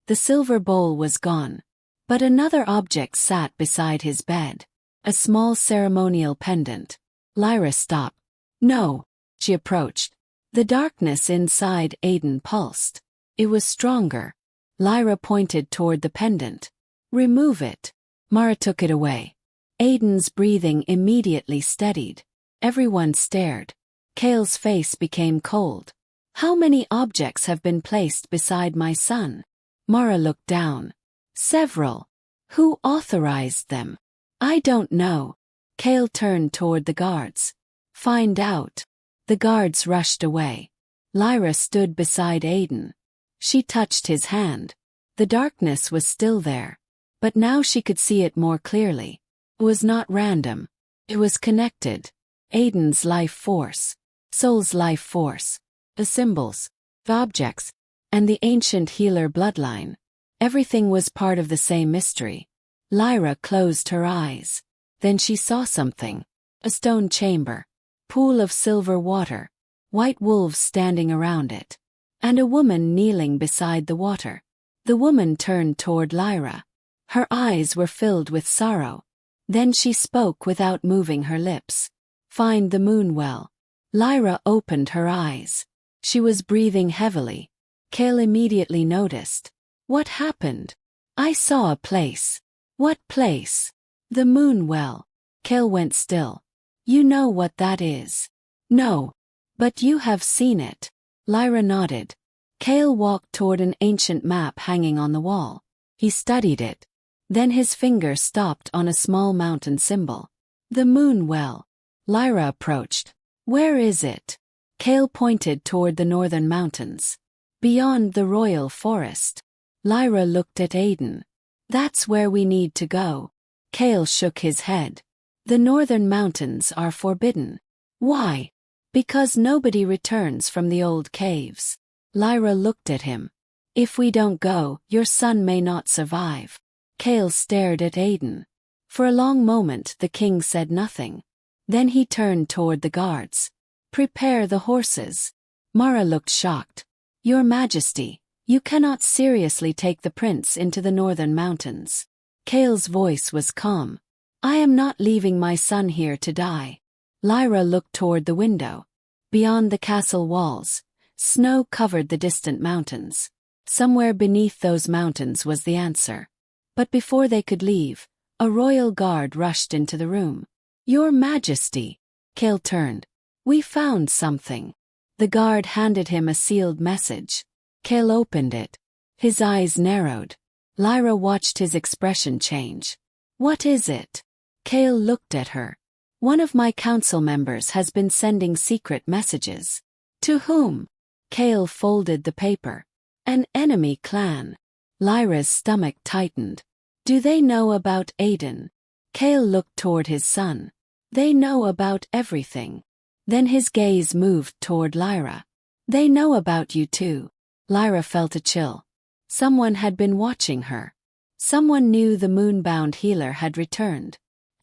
The silver bowl was gone. But another object sat beside his bed. A small ceremonial pendant. Lyra stopped. No. She approached. The darkness inside Aiden pulsed. It was stronger. Lyra pointed toward the pendant. Remove it. Mara took it away. Aiden's breathing immediately steadied. Everyone stared. Kael's face became cold. How many objects have been placed beside my son? Mara looked down. Several. Who authorized them? I don't know. Kael turned toward the guards. Find out. The guards rushed away. Lyra stood beside Aiden. She touched his hand. The darkness was still there. But now she could see it more clearly. It was not random. It was connected. Aiden's life force. Soul's life force. The symbols. The objects. And the ancient healer bloodline. Everything was part of the same mystery. Lyra closed her eyes. Then she saw something. A stone chamber. Pool of silver water. White wolves standing around it. And a woman kneeling beside the water. The woman turned toward Lyra. Her eyes were filled with sorrow. Then she spoke without moving her lips. Find the Moonwell. Lyra opened her eyes. She was breathing heavily. Kael immediately noticed. What happened? I saw a place. What place? The Moonwell. Kael went still. You know what that is? No. But you have seen it. Lyra nodded. Kael walked toward an ancient map hanging on the wall. He studied it. Then his finger stopped on a small mountain symbol. The Moonwell. Lyra approached. Where is it? Kael pointed toward the northern mountains. Beyond the royal forest. Lyra looked at Aiden. That's where we need to go. Kael shook his head. The northern mountains are forbidden. Why? Because nobody returns from the old caves. Lyra looked at him. If we don't go, your son may not survive. Kael stared at Aiden. For a long moment the king said nothing. Then he turned toward the guards. Prepare the horses. Mara looked shocked. Your Majesty, you cannot seriously take the prince into the northern mountains. Kael's voice was calm. I am not leaving my son here to die. Lyra looked toward the window. Beyond the castle walls, snow covered the distant mountains. Somewhere beneath those mountains was the answer. But before they could leave, a royal guard rushed into the room. Your Majesty. Kael turned. We found something. The guard handed him a sealed message. Kael opened it. His eyes narrowed. Lyra watched his expression change. What is it? Kael looked at her. One of my council members has been sending secret messages. To whom? Kael folded the paper. An enemy clan. Lyra's stomach tightened. Do they know about Aiden? Kael looked toward his son. They know about everything. Then his gaze moved toward Lyra. They know about you too. Lyra felt a chill. Someone had been watching her. Someone knew the Moonbound healer had returned.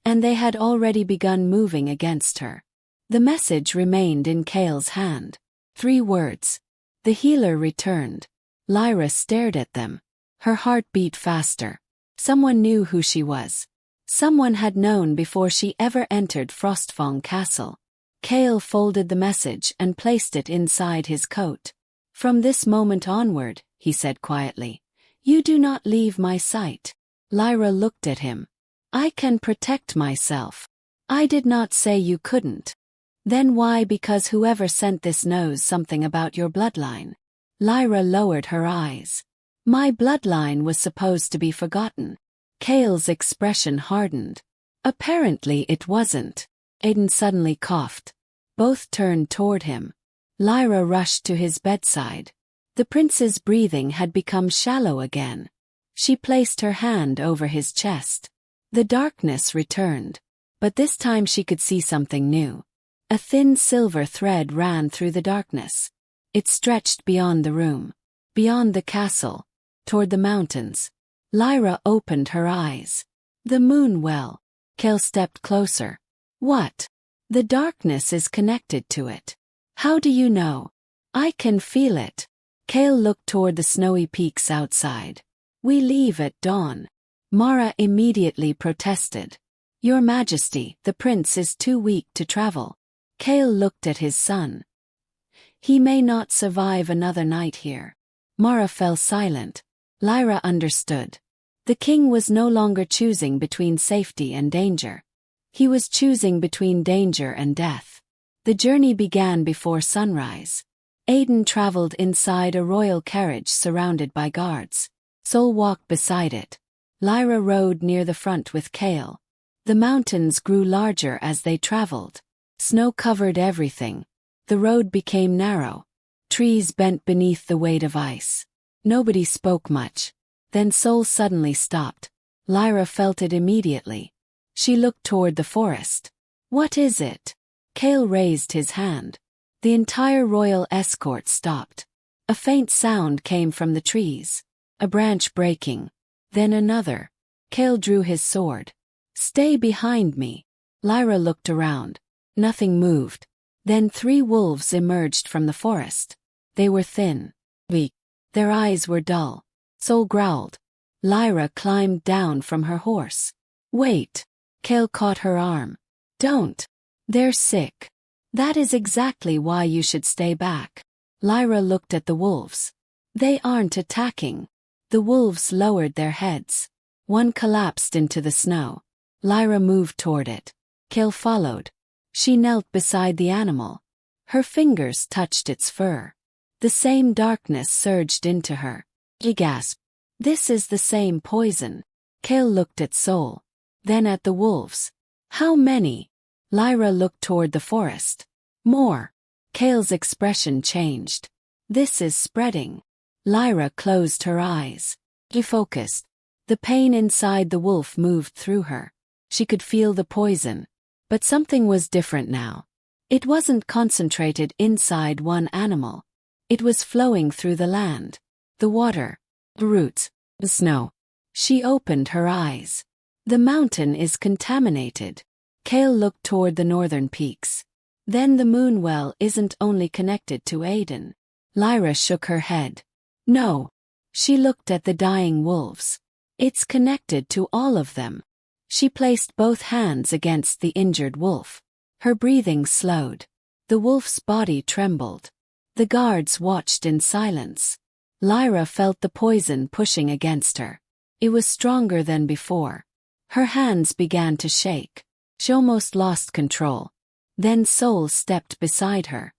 And they had already begun moving against her. The message remained in Kael's hand. 3 words. The healer returned. Lyra stared at them. Her heart beat faster. Someone knew who she was. Someone had known before she ever entered Frostfang Castle. Kael folded the message and placed it inside his coat. From this moment onward, he said quietly, you do not leave my sight. Lyra looked at him. I can protect myself. I did not say you couldn't. Then why? Because whoever sent this knows something about your bloodline. Lyra lowered her eyes. My bloodline was supposed to be forgotten. Kael's expression hardened. Apparently it wasn't. Aiden suddenly coughed. Both turned toward him. Lyra rushed to his bedside. The prince's breathing had become shallow again. She placed her hand over his chest. The darkness returned. But this time she could see something new. A thin silver thread ran through the darkness. It stretched beyond the room, beyond the castle, toward the mountains. Lyra opened her eyes. The Moonwell. Kael stepped closer. What? The darkness is connected to it. How do you know? I can feel it. Kael looked toward the snowy peaks outside. We leave at dawn. Mara immediately protested. Your Majesty, the prince is too weak to travel. Kael looked at his son. He may not survive another night here. Mara fell silent. Lyra understood. The king was no longer choosing between safety and danger. He was choosing between danger and death. The journey began before sunrise. Aiden traveled inside a royal carriage surrounded by guards. Sol walked beside it. Lyra rode near the front with Kael. The mountains grew larger as they traveled. Snow covered everything. The road became narrow. Trees bent beneath the weight of ice. Nobody spoke much. Then Sol suddenly stopped. Lyra felt it immediately. She looked toward the forest. What is it? Kael raised his hand. The entire royal escort stopped. A faint sound came from the trees. A branch breaking. Then another. Kael drew his sword. Stay behind me. Lyra looked around. Nothing moved. Then 3 wolves emerged from the forest. They were thin. Weak. Their eyes were dull. Sol growled. Lyra climbed down from her horse. Wait. Kael caught her arm. Don't. They're sick. That is exactly why you should stay back. Lyra looked at the wolves. They aren't attacking. The wolves lowered their heads. One collapsed into the snow. Lyra moved toward it. Kael followed. She knelt beside the animal. Her fingers touched its fur. The same darkness surged into her. She gasped. This is the same poison. Kael looked at Sol. Then at the wolves. How many? Lyra looked toward the forest. More. Kael's expression changed. This is spreading. Lyra closed her eyes. She focused. The pain inside the wolf moved through her. She could feel the poison. But something was different now. It wasn't concentrated inside one animal. It was flowing through the land. The water. The roots. The snow. She opened her eyes. The mountain is contaminated. Kael looked toward the northern peaks. Then the Moonwell isn't only connected to Aiden. Lyra shook her head. No. She looked at the dying wolves. It's connected to all of them. She placed both hands against the injured wolf. Her breathing slowed. The wolf's body trembled. The guards watched in silence. Lyra felt the poison pushing against her. It was stronger than before. Her hands began to shake. She almost lost control. Then Sol stepped beside her.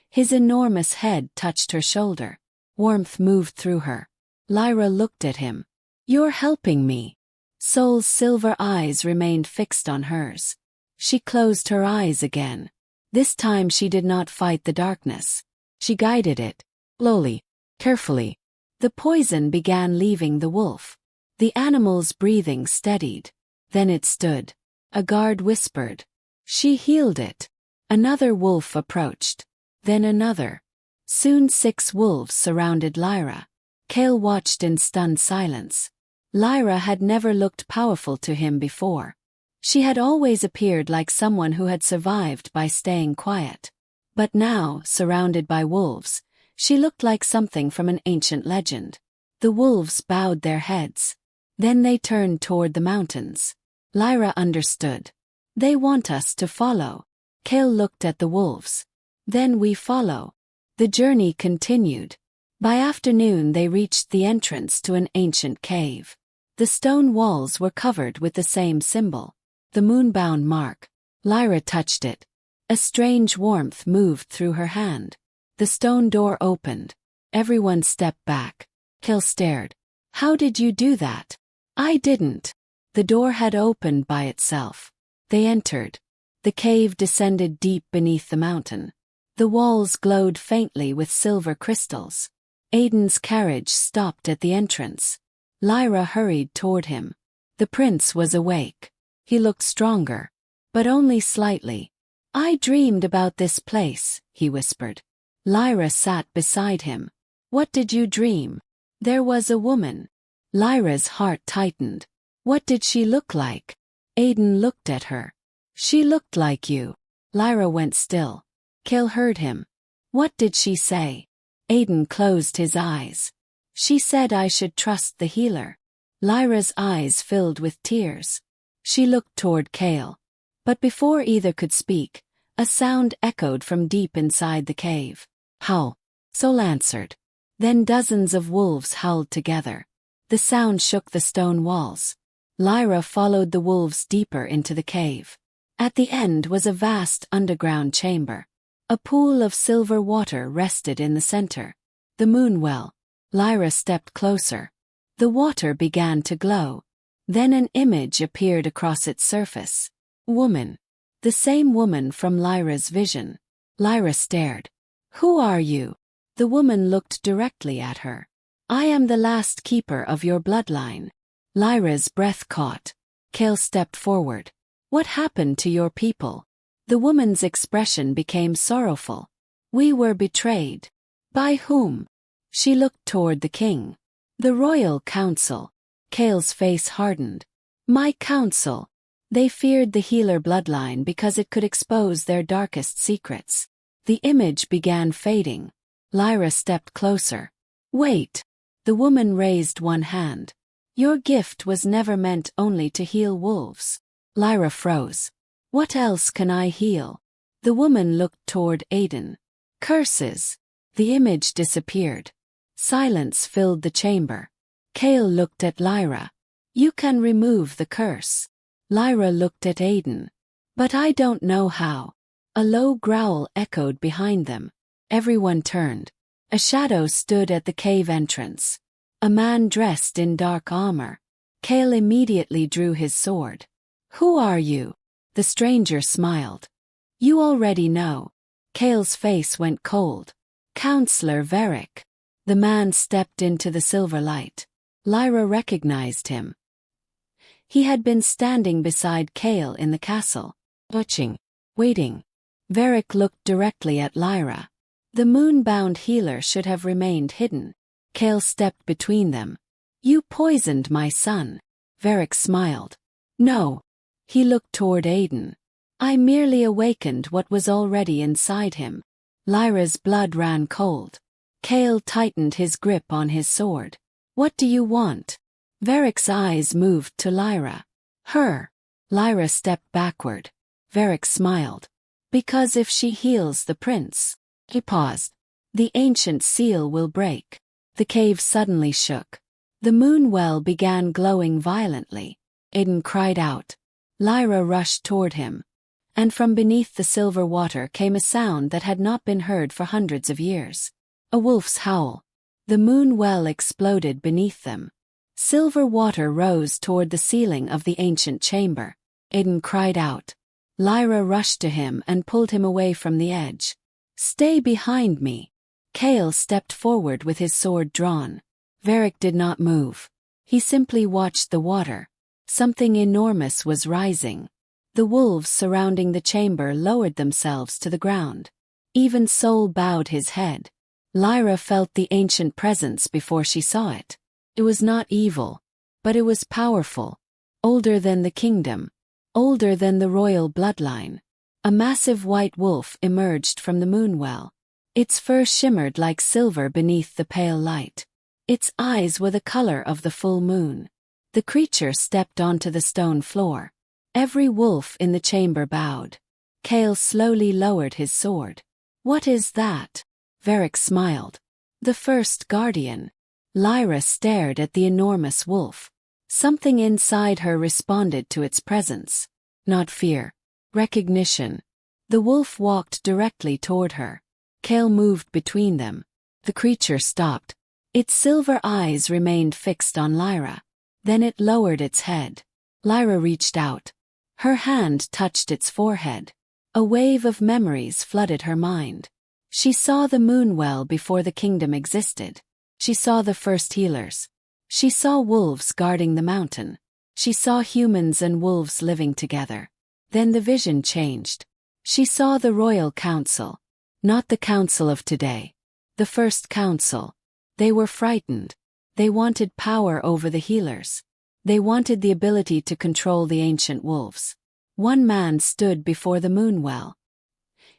His enormous head touched her shoulder. Warmth moved through her. Lyra looked at him. You're helping me. Sol's silver eyes remained fixed on hers. She closed her eyes again. This time she did not fight the darkness. She guided it. Slowly. Carefully. The poison began leaving the wolf. The animal's breathing steadied. Then it stood. A guard whispered. She healed it. Another wolf approached. Then another. Soon 6 wolves surrounded Lyra. Kael watched in stunned silence. Lyra had never looked powerful to him before. She had always appeared like someone who had survived by staying quiet. But now, surrounded by wolves, she looked like something from an ancient legend. The wolves bowed their heads. Then they turned toward the mountains. Lyra understood. They want us to follow. Kael looked at the wolves. Then we follow. The journey continued. By afternoon they reached the entrance to an ancient cave. The stone walls were covered with the same symbol. The moonbound mark. Lyra touched it. A strange warmth moved through her hand. The stone door opened. Everyone stepped back. Kael stared. How did you do that? I didn't. The door had opened by itself. They entered. The cave descended deep beneath the mountain. The walls glowed faintly with silver crystals. Aiden's carriage stopped at the entrance. Lyra hurried toward him. The prince was awake. He looked stronger. But only slightly. I dreamed about this place, he whispered. Lyra sat beside him. What did you dream? There was a woman. Lyra's heart tightened. What did she look like? Aiden looked at her. She looked like you. Lyra went still. Kael heard him. What did she say? Aiden closed his eyes. She said I should trust the healer. Lyra's eyes filled with tears. She looked toward Kael. But before either could speak, a sound echoed from deep inside the cave. Howl. Soul answered. Then dozens of wolves howled together. The sound shook the stone walls. Lyra followed the wolves deeper into the cave. At the end was a vast underground chamber. A pool of silver water rested in the center. The Moonwell. Lyra stepped closer. The water began to glow. Then an image appeared across its surface. Woman. The same woman from Lyra's vision. Lyra stared. Who are you? The woman looked directly at her. I am the last keeper of your bloodline. Lyra's breath caught. Kael stepped forward. What happened to your people? The woman's expression became sorrowful. We were betrayed. By whom? She looked toward the king. The royal council. Kael's face hardened. My council. They feared the healer bloodline because it could expose their darkest secrets. The image began fading. Lyra stepped closer. Wait. The woman raised one hand. Your gift was never meant only to heal wolves. Lyra froze. What else can I heal? The woman looked toward Aiden. Curses. The image disappeared. Silence filled the chamber. Kael looked at Lyra. You can remove the curse. Lyra looked at Aiden. But I don't know how. A low growl echoed behind them. Everyone turned. A shadow stood at the cave entrance. A man dressed in dark armor. Kael immediately drew his sword. Who are you? The stranger smiled. You already know. Kael's face went cold. Councilor Varrick. The man stepped into the silver light. Lyra recognized him. He had been standing beside Kael in the castle, watching, waiting. Varrick looked directly at Lyra. The moonbound healer should have remained hidden. Kael stepped between them. You poisoned my son. Varrick smiled. No. He looked toward Aiden. I merely awakened what was already inside him. Lyra's blood ran cold. Kael tightened his grip on his sword. What do you want? Varrick's eyes moved to Lyra. Her. Lyra stepped backward. Varrick smiled. Because if she heals the prince. He paused. The ancient seal will break. The cave suddenly shook. The moonwell began glowing violently. Aiden cried out. Lyra rushed toward him. And from beneath the silver water came a sound that had not been heard for hundreds of years. A wolf's howl. The moonwell exploded beneath them. Silver water rose toward the ceiling of the ancient chamber. Aiden cried out. Lyra rushed to him and pulled him away from the edge. Stay behind me. Kael stepped forward with his sword drawn. Varrick did not move. He simply watched the water. Something enormous was rising. The wolves surrounding the chamber lowered themselves to the ground. Even Soul bowed his head. Lyra felt the ancient presence before she saw it. It was not evil, but it was powerful. Older than the kingdom. Older than the royal bloodline. A massive white wolf emerged from the moonwell. Its fur shimmered like silver beneath the pale light. Its eyes were the color of the full moon. The creature stepped onto the stone floor. Every wolf in the chamber bowed. Kael slowly lowered his sword. What is that? Varrick smiled. The first guardian. Lyra stared at the enormous wolf. Something inside her responded to its presence. Not fear. Recognition. The wolf walked directly toward her. Kael moved between them. The creature stopped. Its silver eyes remained fixed on Lyra. Then it lowered its head. Lyra reached out. Her hand touched its forehead. A wave of memories flooded her mind. She saw the moonwell before the kingdom existed. She saw the first healers. She saw wolves guarding the mountain. She saw humans and wolves living together. Then the vision changed. She saw the royal council. Not the council of today. The first council. They were frightened. They wanted power over the healers. They wanted the ability to control the ancient wolves. One man stood before the moonwell.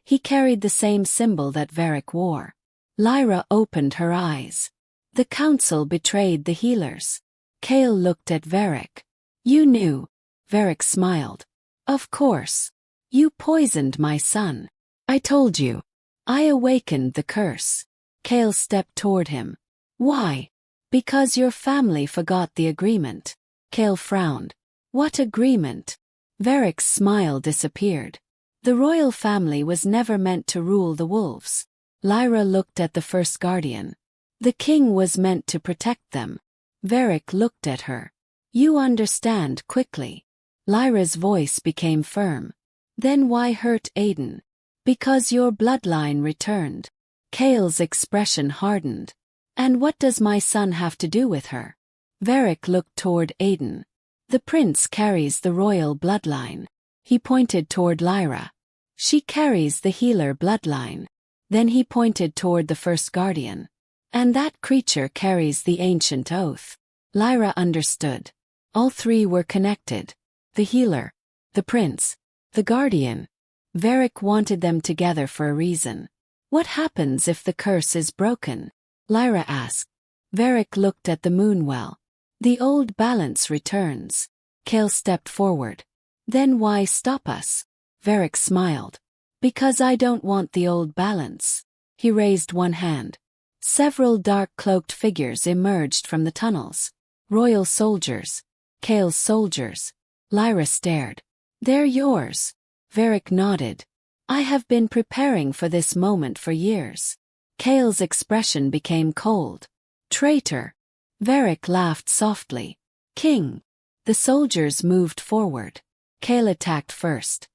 He carried the same symbol that Varrick wore. Lyra opened her eyes. The council betrayed the healers. Kael looked at Varrick. You knew. Varrick smiled. Of course. You poisoned my son. I told you. I awakened the curse. Kael stepped toward him. Why? Because your family forgot the agreement. Kael frowned. What agreement? Varrick's smile disappeared. The royal family was never meant to rule the wolves. Lyra looked at the first guardian. The king was meant to protect them. Varrick looked at her. You understand quickly. Lyra's voice became firm. Then why hurt Aiden? Because your bloodline returned. Kael's expression hardened. And what does my son have to do with her? Varrick looked toward Aiden. The prince carries the royal bloodline. He pointed toward Lyra. She carries the healer bloodline. Then he pointed toward the first guardian. And that creature carries the ancient oath. Lyra understood. All three were connected. The healer, the prince, the guardian. Varrick wanted them together for a reason. What happens if the curse is broken? Lyra asked. Varrick looked at the Moonwell. The old balance returns. Kael stepped forward. Then why stop us? Varrick smiled. Because I don't want the old balance. He raised one hand. Several dark-cloaked figures emerged from the tunnels. Royal soldiers. Kael's soldiers. Lyra stared. They're yours. Varrick nodded. I have been preparing for this moment for years. Kael's expression became cold. Traitor. Varrick laughed softly. King. The soldiers moved forward. Kael attacked first.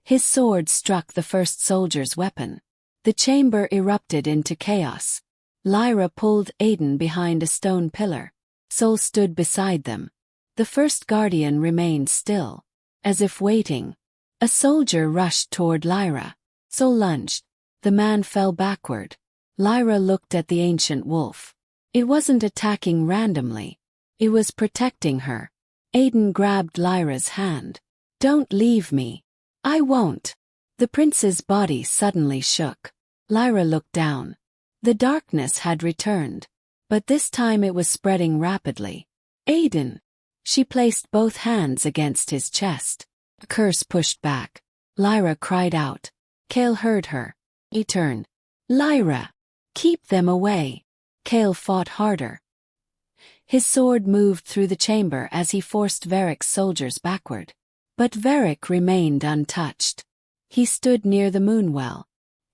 His sword struck the first soldier's weapon. The chamber erupted into chaos. Lyra pulled Aiden behind a stone pillar. Sol stood beside them. The first guardian remained still, as if waiting. A soldier rushed toward Lyra. Sol lunged. The man fell backward. Lyra looked at the ancient wolf. It wasn't attacking randomly. It was protecting her. Aiden grabbed Lyra's hand. Don't leave me. I won't. The prince's body suddenly shook. Lyra looked down. The darkness had returned, but this time it was spreading rapidly. Aiden. She placed both hands against his chest. A curse pushed back. Lyra cried out. Kael heard her. He turned. Lyra! Keep them away. Kael fought harder. His sword moved through the chamber as he forced Varrick's soldiers backward. But Varrick remained untouched. He stood near the Moonwell.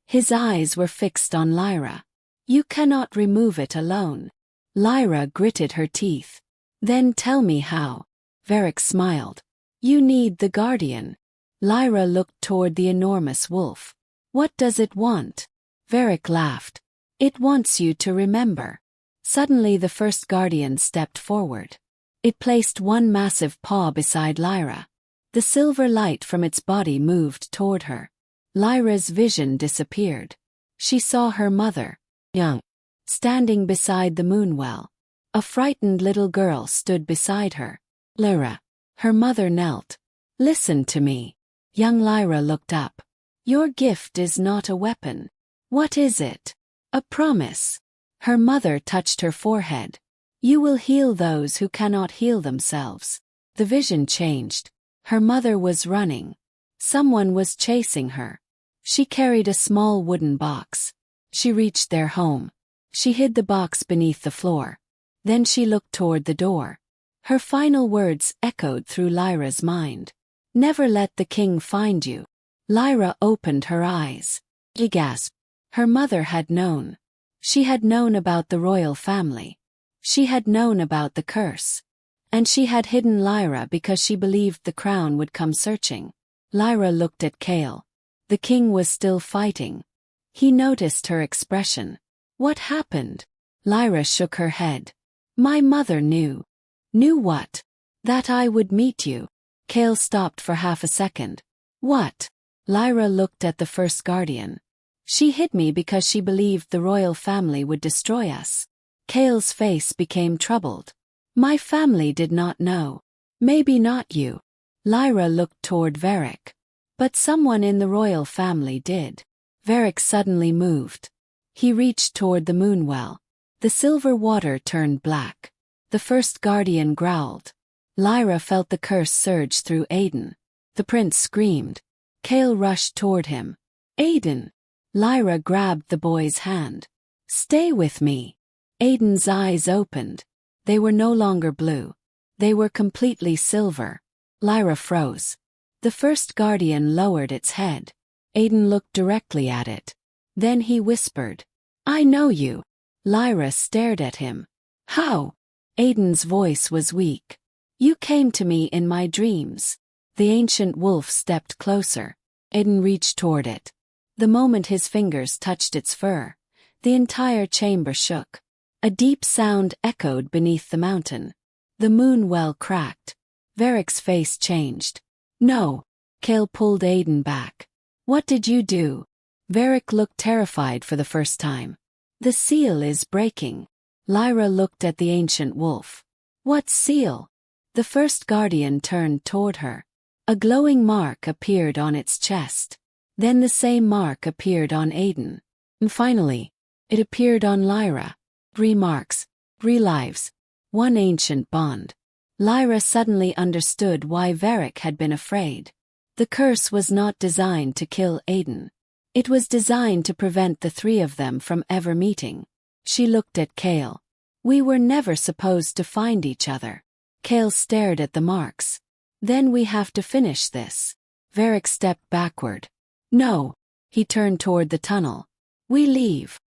His eyes were fixed on Lyra. You cannot remove it alone. Lyra gritted her teeth. Then tell me how. Varrick smiled. You need the guardian. Lyra looked toward the enormous wolf. What does it want? Varrick laughed. It wants you to remember. Suddenly the first guardian stepped forward. It placed one massive paw beside Lyra. The silver light from its body moved toward her. Lyra's vision disappeared. She saw her mother, young, standing beside the Moonwell. A frightened little girl stood beside her. Lyra. Her mother knelt. Listen to me. Young Lyra looked up. Your gift is not a weapon. What is it? A promise. Her mother touched her forehead. You will heal those who cannot heal themselves. The vision changed. Her mother was running. Someone was chasing her. She carried a small wooden box. She reached their home. She hid the box beneath the floor. Then she looked toward the door. Her final words echoed through Lyra's mind. Never let the king find you. Lyra opened her eyes. She gasped. Her mother had known. She had known about the royal family. She had known about the curse. And she had hidden Lyra because she believed the crown would come searching. Lyra looked at Kael. The king was still fighting. He noticed her expression. What happened? Lyra shook her head. My mother knew. Knew what? That I would meet you. Kael stopped for half a second. What? Lyra looked at the first guardian. She hid me because she believed the royal family would destroy us. Kael's face became troubled. My family did not know. Maybe not you. Lyra looked toward Varrick. But someone in the royal family did. Varrick suddenly moved. He reached toward the Moonwell. The silver water turned black. The first guardian growled. Lyra felt the curse surge through Aiden. The prince screamed. Kael rushed toward him. Aiden! Lyra grabbed the boy's hand. Stay with me. Aiden's eyes opened. They were no longer blue. They were completely silver. Lyra froze. The first guardian lowered its head. Aiden looked directly at it. Then he whispered, I know you. Lyra stared at him. How? Aiden's voice was weak. You came to me in my dreams. The ancient wolf stepped closer. Aiden reached toward it. The moment his fingers touched its fur, the entire chamber shook. A deep sound echoed beneath the mountain. The moonwell cracked. Varrick's face changed. No. Kael pulled Aiden back. What did you do? Varrick looked terrified for the first time. The seal is breaking. Lyra looked at the ancient wolf. What seal? The first guardian turned toward her. A glowing mark appeared on its chest. Then the same mark appeared on Aiden. And finally, it appeared on Lyra. 3 marks, 3 lives, 1 ancient bond. Lyra suddenly understood why Varrick had been afraid. The curse was not designed to kill Aiden. It was designed to prevent the 3 of them from ever meeting. She looked at Kael. We were never supposed to find each other. Kael stared at the marks. Then we have to finish this. Varrick stepped backward. No. He turned toward the tunnel. We leave.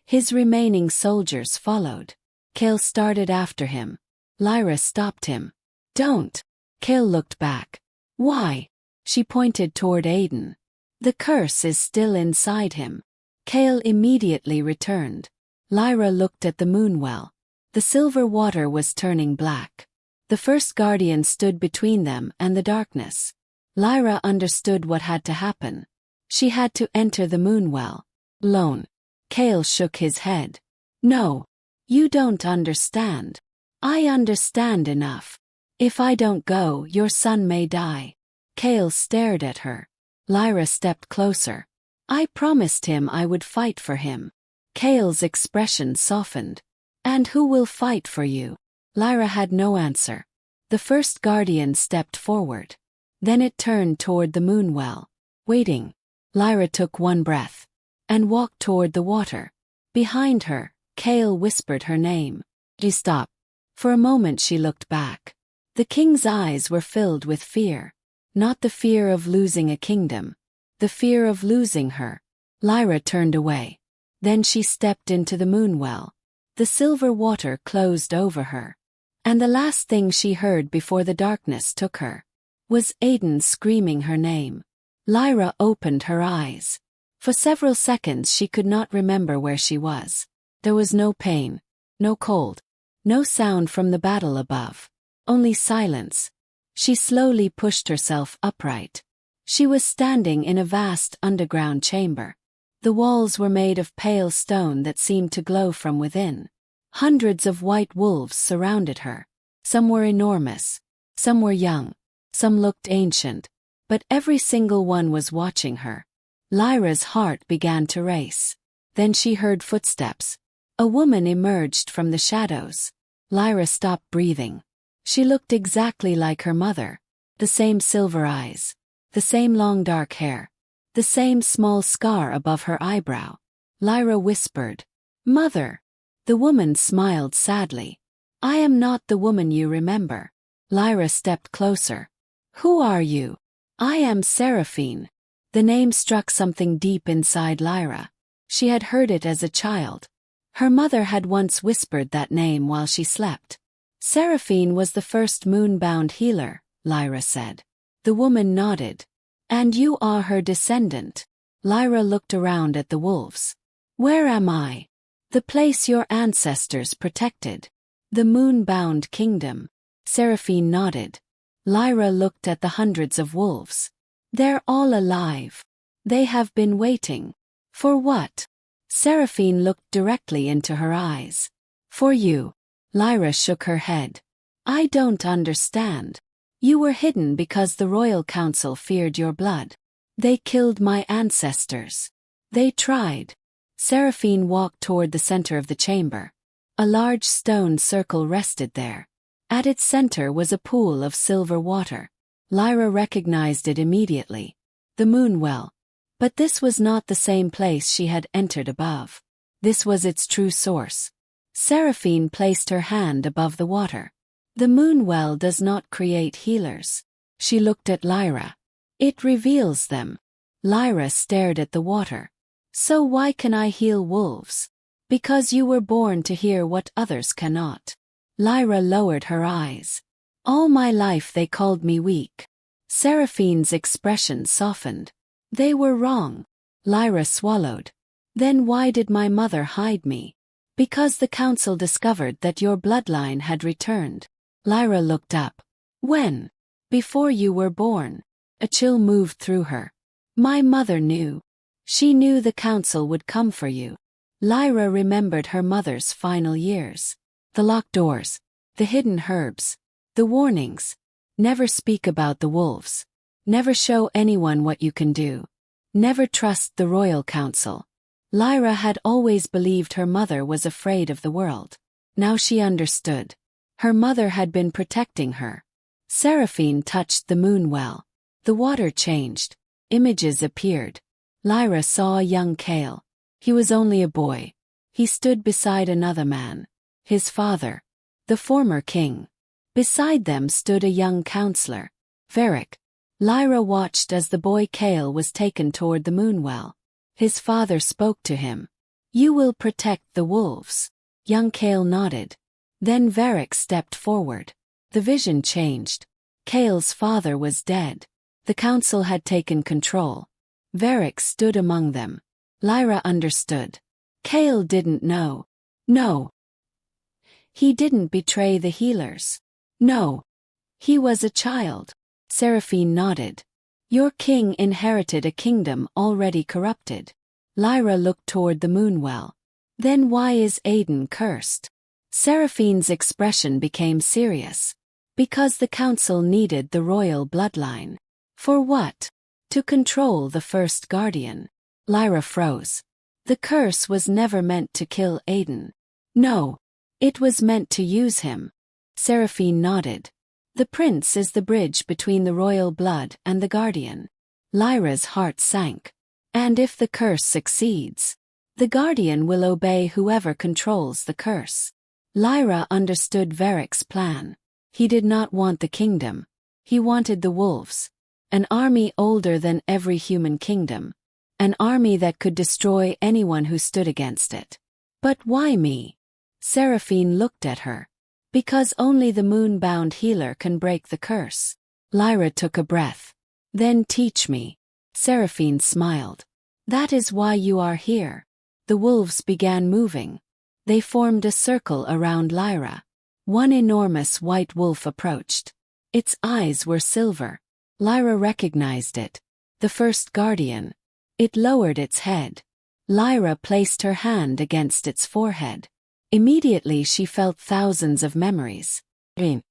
His remaining soldiers followed. Kael started after him. Lyra stopped him. Don't. Kael looked back. Why? She pointed toward Aiden. The curse is still inside him. Kael immediately returned. Lyra looked at the moonwell. The silver water was turning black. The first guardian stood between them and the darkness. Lyra understood what had to happen. She had to enter the moonwell. Alone. Kael shook his head. No. You don't understand. I understand enough. If I don't go, your son may die. Kael stared at her. Lyra stepped closer. I promised him I would fight for him. Kael's expression softened. And who will fight for you? Lyra had no answer. The first guardian stepped forward. Then it turned toward the moonwell. Waiting. Lyra took 1 breath. And walked toward the water. Behind her, Kael whispered her name. She stopped. For a moment she looked back. The king's eyes were filled with fear. Not the fear of losing a kingdom. The fear of losing her. Lyra turned away. Then she stepped into the moonwell. The silver water closed over her. And the last thing she heard before the darkness took her was Aiden screaming her name. Lyra opened her eyes. For several seconds she could not remember where she was. There was no pain, no cold, no sound from the battle above. Only silence. She slowly pushed herself upright. She was standing in a vast underground chamber. The walls were made of pale stone that seemed to glow from within. Hundreds of white wolves surrounded her. Some were enormous. Some were young. Some looked ancient. But every single one was watching her. Lyra's heart began to race. Then she heard footsteps. A woman emerged from the shadows. Lyra stopped breathing. She looked exactly like her mother. The same silver eyes. The same long dark hair. The same small scar above her eyebrow. Lyra whispered, "Mother." The woman smiled sadly. "I am not the woman you remember." Lyra stepped closer. "Who are you?" "I am Seraphine." The name struck something deep inside Lyra. She had heard it as a child. Her mother had once whispered that name while she slept. "Seraphine was the first moonbound healer," Lyra said. The woman nodded. "And you are her descendant." Lyra looked around at the wolves. "Where am I?" "The place your ancestors protected. The moonbound kingdom." Seraphine nodded. Lyra looked at the hundreds of wolves. "They're all alive. They have been waiting." "For what?" Seraphine looked directly into her eyes. "For you." Lyra shook her head. "I don't understand. You were hidden because the royal council feared your blood. They killed my ancestors. They tried." Seraphine walked toward the center of the chamber. A large stone circle rested there. At its center was a pool of silver water. Lyra recognized it immediately. The Moonwell. But this was not the same place she had entered above. This was its true source. Seraphine placed her hand above the water. The Moonwell does not create healers. She looked at Lyra. It reveals them. Lyra stared at the water. So why can I heal wolves? Because you were born to hear what others cannot. Lyra lowered her eyes. All my life they called me weak. Seraphine's expression softened. They were wrong. Lyra swallowed. Then why did my mother hide me? Because the council discovered that your bloodline had returned. Lyra looked up. When? Before you were born. A chill moved through her. My mother knew. She knew the council would come for you. Lyra remembered her mother's final years. The locked doors. The hidden herbs. The warnings. Never speak about the wolves. Never show anyone what you can do. Never trust the royal council. Lyra had always believed her mother was afraid of the world. Now she understood. Her mother had been protecting her. Seraphine touched the Moonwell. The water changed. Images appeared. Lyra saw a young Kael. He was only a boy. He stood beside another man. His father. The former king. Beside them stood a young councilor. Varrick. Lyra watched as the boy Kael was taken toward the Moonwell. His father spoke to him. You will protect the wolves. Young Kael nodded. Then Varrick stepped forward. The vision changed. Kael's father was dead. The council had taken control. Varrick stood among them. Lyra understood. Kael didn't know. No. He didn't betray the healers. No. He was a child. Seraphine nodded. Your king inherited a kingdom already corrupted. Lyra looked toward the Moonwell. Then why is Aiden cursed? Seraphine's expression became serious. Because the council needed the royal bloodline. For what? To control the first guardian. Lyra froze. The curse was never meant to kill Aiden. No. It was meant to use him. Seraphine nodded. The prince is the bridge between the royal blood and the guardian. Lyra's heart sank. And if the curse succeeds, the guardian will obey whoever controls the curse. Lyra understood Varrick's plan. He did not want the kingdom. He wanted the wolves. An army older than every human kingdom. An army that could destroy anyone who stood against it. But why me? Seraphine looked at her. Because only the moonbound healer can break the curse. Lyra took a breath. Then teach me. Seraphine smiled. That is why you are here. The wolves began moving. They formed a circle around Lyra. One enormous white wolf approached. Its eyes were silver. Lyra recognized it. The first guardian. It lowered its head. Lyra placed her hand against its forehead. Immediately she felt thousands of memories. Pain.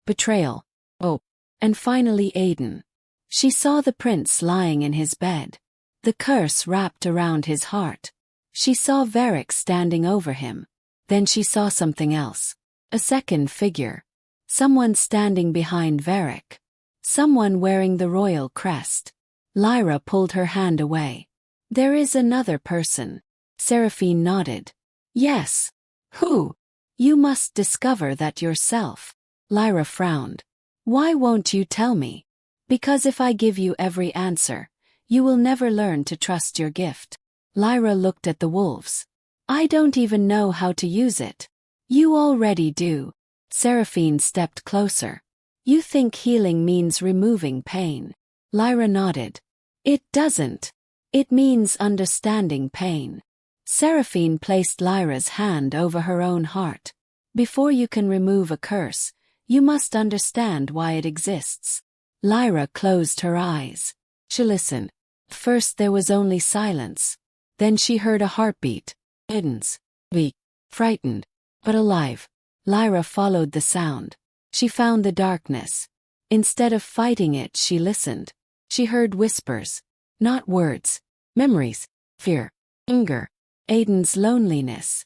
Betrayal. Hope. And finally Aiden. She saw the prince lying in his bed. The curse wrapped around his heart. She saw Varrick standing over him. Then she saw something else. A second figure. Someone standing behind Varrick. Someone wearing the royal crest. Lyra pulled her hand away. There is another person. Seraphine nodded. Yes. Who? You must discover that yourself. Lyra frowned. Why won't you tell me? Because if I give you every answer, you will never learn to trust your gift. Lyra looked at the wolves. I don't even know how to use it. You already do. Seraphine stepped closer. You think healing means removing pain. Lyra nodded. It doesn't. It means understanding pain. Seraphine placed Lyra's hand over her own heart. Before you can remove a curse, you must understand why it exists. Lyra closed her eyes. She listened. First there was only silence. Then she heard a heartbeat. Aiden's. Weak. Frightened. But alive. Lyra followed the sound. She found the darkness. Instead of fighting it, she listened. She heard whispers. Not words. Memories. Fear. Anger. Aiden's loneliness.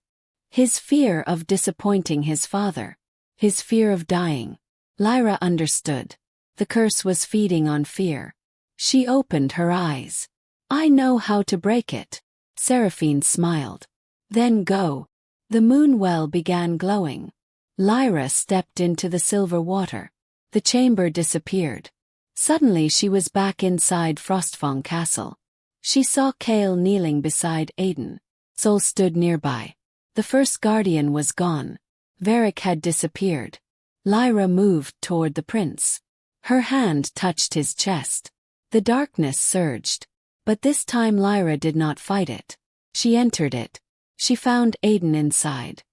His fear of disappointing his father. His fear of dying. Lyra understood. The curse was feeding on fear. She opened her eyes. I know how to break it. Seraphine smiled. Then go. The moonwell began glowing. Lyra stepped into the silver water. The chamber disappeared. Suddenly she was back inside Frostfang Castle. She saw Kael kneeling beside Aiden. Sol stood nearby. The first guardian was gone. Varrick had disappeared. Lyra moved toward the prince. Her hand touched his chest. The darkness surged. But this time Lyra did not fight it. She entered it. She found Aiden inside.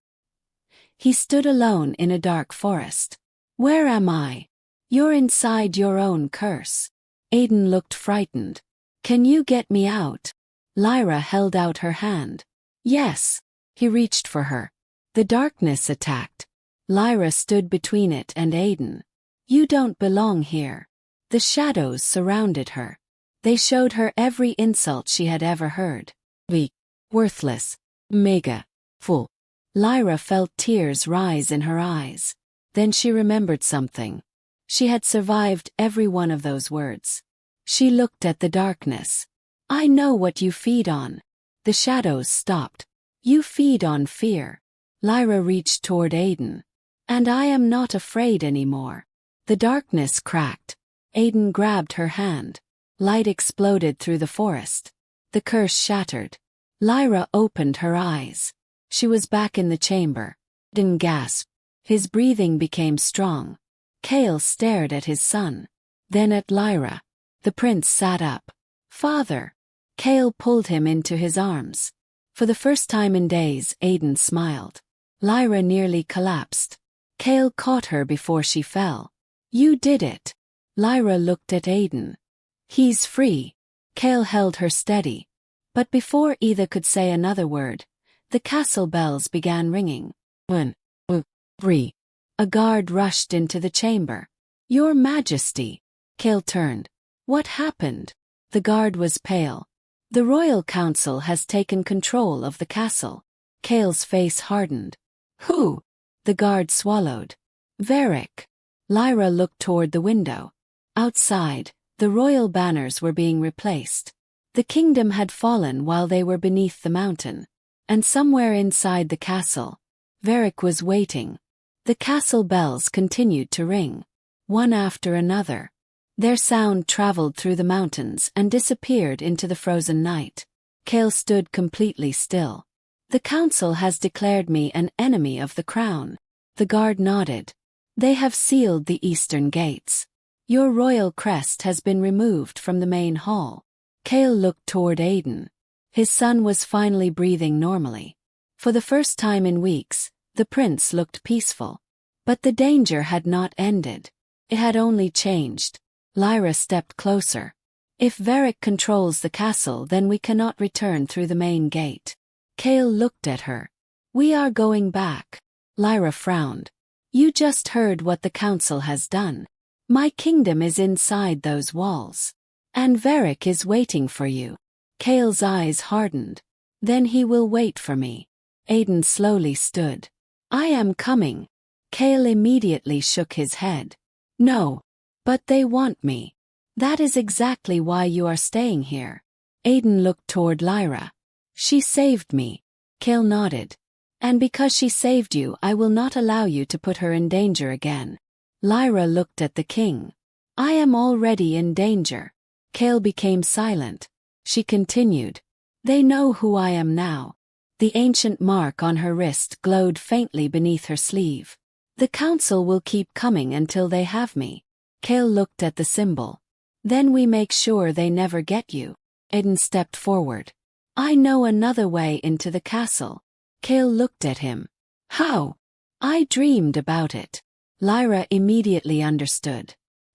He stood alone in a dark forest. Where am I? You're inside your own curse. Aiden looked frightened. Can you get me out? Lyra held out her hand. Yes. He reached for her. The darkness attacked. Lyra stood between it and Aiden. You don't belong here. The shadows surrounded her. They showed her every insult she had ever heard. Weak, worthless, mega, fool. Lyra felt tears rise in her eyes. Then she remembered something. She had survived every one of those words. She looked at the darkness. I know what you feed on. The shadows stopped. You feed on fear. Lyra reached toward Aiden. And I am not afraid anymore. The darkness cracked. Aiden grabbed her hand. Light exploded through the forest. The curse shattered. Lyra opened her eyes. She was back in the chamber. Aiden gasped. His breathing became strong. Kael stared at his son. Then at Lyra. The prince sat up. Father. Kael pulled him into his arms. For the first time in days, Aiden smiled. Lyra nearly collapsed. Kael caught her before she fell. You did it. Lyra looked at Aiden. He's free. Kael held her steady. But before either could say another word, the castle bells began ringing. 1, 2, 3. A guard rushed into the chamber. Your Majesty. Kael turned. What happened? The guard was pale. The royal council has taken control of the castle. Kael's face hardened. Who? The guard swallowed. Varrick. Lyra looked toward the window. Outside, the royal banners were being replaced. The kingdom had fallen while they were beneath the mountain. And somewhere inside the castle, Varrick was waiting. The castle bells continued to ring, one after another. Their sound traveled through the mountains and disappeared into the frozen night. Kael stood completely still. The council has declared me an enemy of the crown. The guard nodded. They have sealed the eastern gates. Your royal crest has been removed from the main hall. Kael looked toward Aiden. His son was finally breathing normally. For the first time in weeks, the prince looked peaceful. But the danger had not ended. It had only changed. Lyra stepped closer. If Varrick controls the castle, then we cannot return through the main gate. Kael looked at her. We are going back. Lyra frowned. You just heard what the council has done. My kingdom is inside those walls. And Varrick is waiting for you. Kael's eyes hardened. Then he will wait for me. Aiden slowly stood. I am coming. Kael immediately shook his head. No. But they want me. That is exactly why you are staying here. Aiden looked toward Lyra. She saved me. Kael nodded. And because she saved you, I will not allow you to put her in danger again. Lyra looked at the king. I am already in danger. Kael became silent. She continued. They know who I am now. The ancient mark on her wrist glowed faintly beneath her sleeve. The council will keep coming until they have me. Kael looked at the symbol. Then we make sure they never get you. Aiden stepped forward. I know another way into the castle. Kael looked at him. How? I dreamed about it. Lyra immediately understood.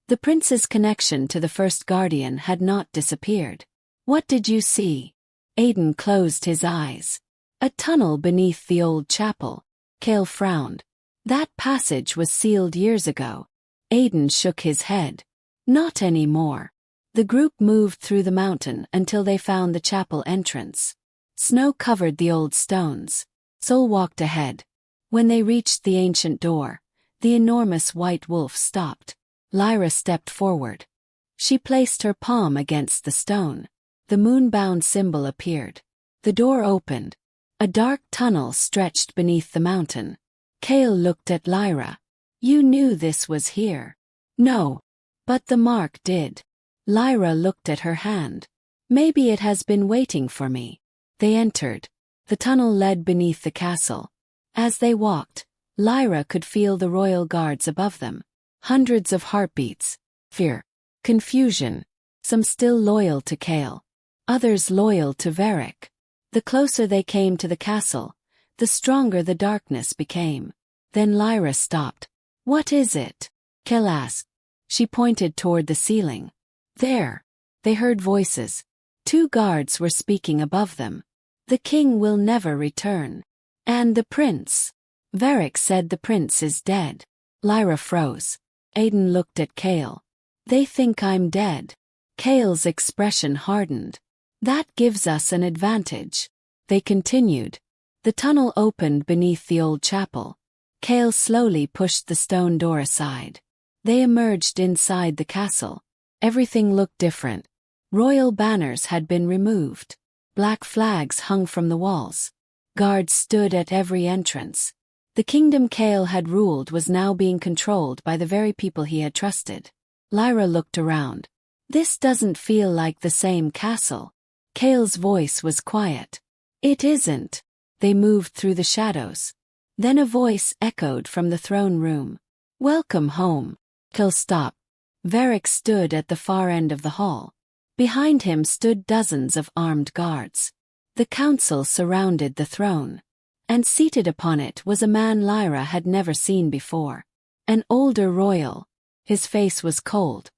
The prince's connection to the first guardian had not disappeared. What did you see? Aiden closed his eyes. A tunnel beneath the old chapel. Kael frowned. That passage was sealed years ago. Aiden shook his head. Not anymore. The group moved through the mountain until they found the chapel entrance. Snow covered the old stones. Sol walked ahead. When they reached the ancient door, The enormous white wolf stopped. Lyra stepped forward. She placed her palm against the stone. The moonbound symbol appeared. The door opened. A dark tunnel stretched beneath the mountain. Kael looked at Lyra. You knew this was here. No. But the mark did. Lyra looked at her hand. Maybe it has been waiting for me. They entered. The tunnel led beneath the castle. As they walked, Lyra could feel the royal guards above them. Hundreds of heartbeats. Fear. Confusion. Some still loyal to Kael. Others loyal to Varrick. The closer they came to the castle, the stronger the darkness became. Then Lyra stopped. What is it? Kael asked. She pointed toward the ceiling. There. They heard voices. 2 guards were speaking above them. The king will never return. And the prince. Varrick said the prince is dead. Lyra froze. Aiden looked at Kael. They think I'm dead. Kael's expression hardened. That gives us an advantage. They continued. The tunnel opened beneath the old chapel. Kael slowly pushed the stone door aside. They emerged inside the castle. Everything looked different. Royal banners had been removed. Black flags hung from the walls. Guards stood at every entrance. The kingdom Kael had ruled was now being controlled by the very people he had trusted. Lyra looked around. This doesn't feel like the same castle. Kael's voice was quiet. It isn't. They moved through the shadows. Then a voice echoed from the throne room. Welcome home. Kael stopped. Varrick stood at the far end of the hall. Behind him stood dozens of armed guards. The council surrounded the throne. And seated upon it was a man Lyra had never seen before. An older royal. His face was cold.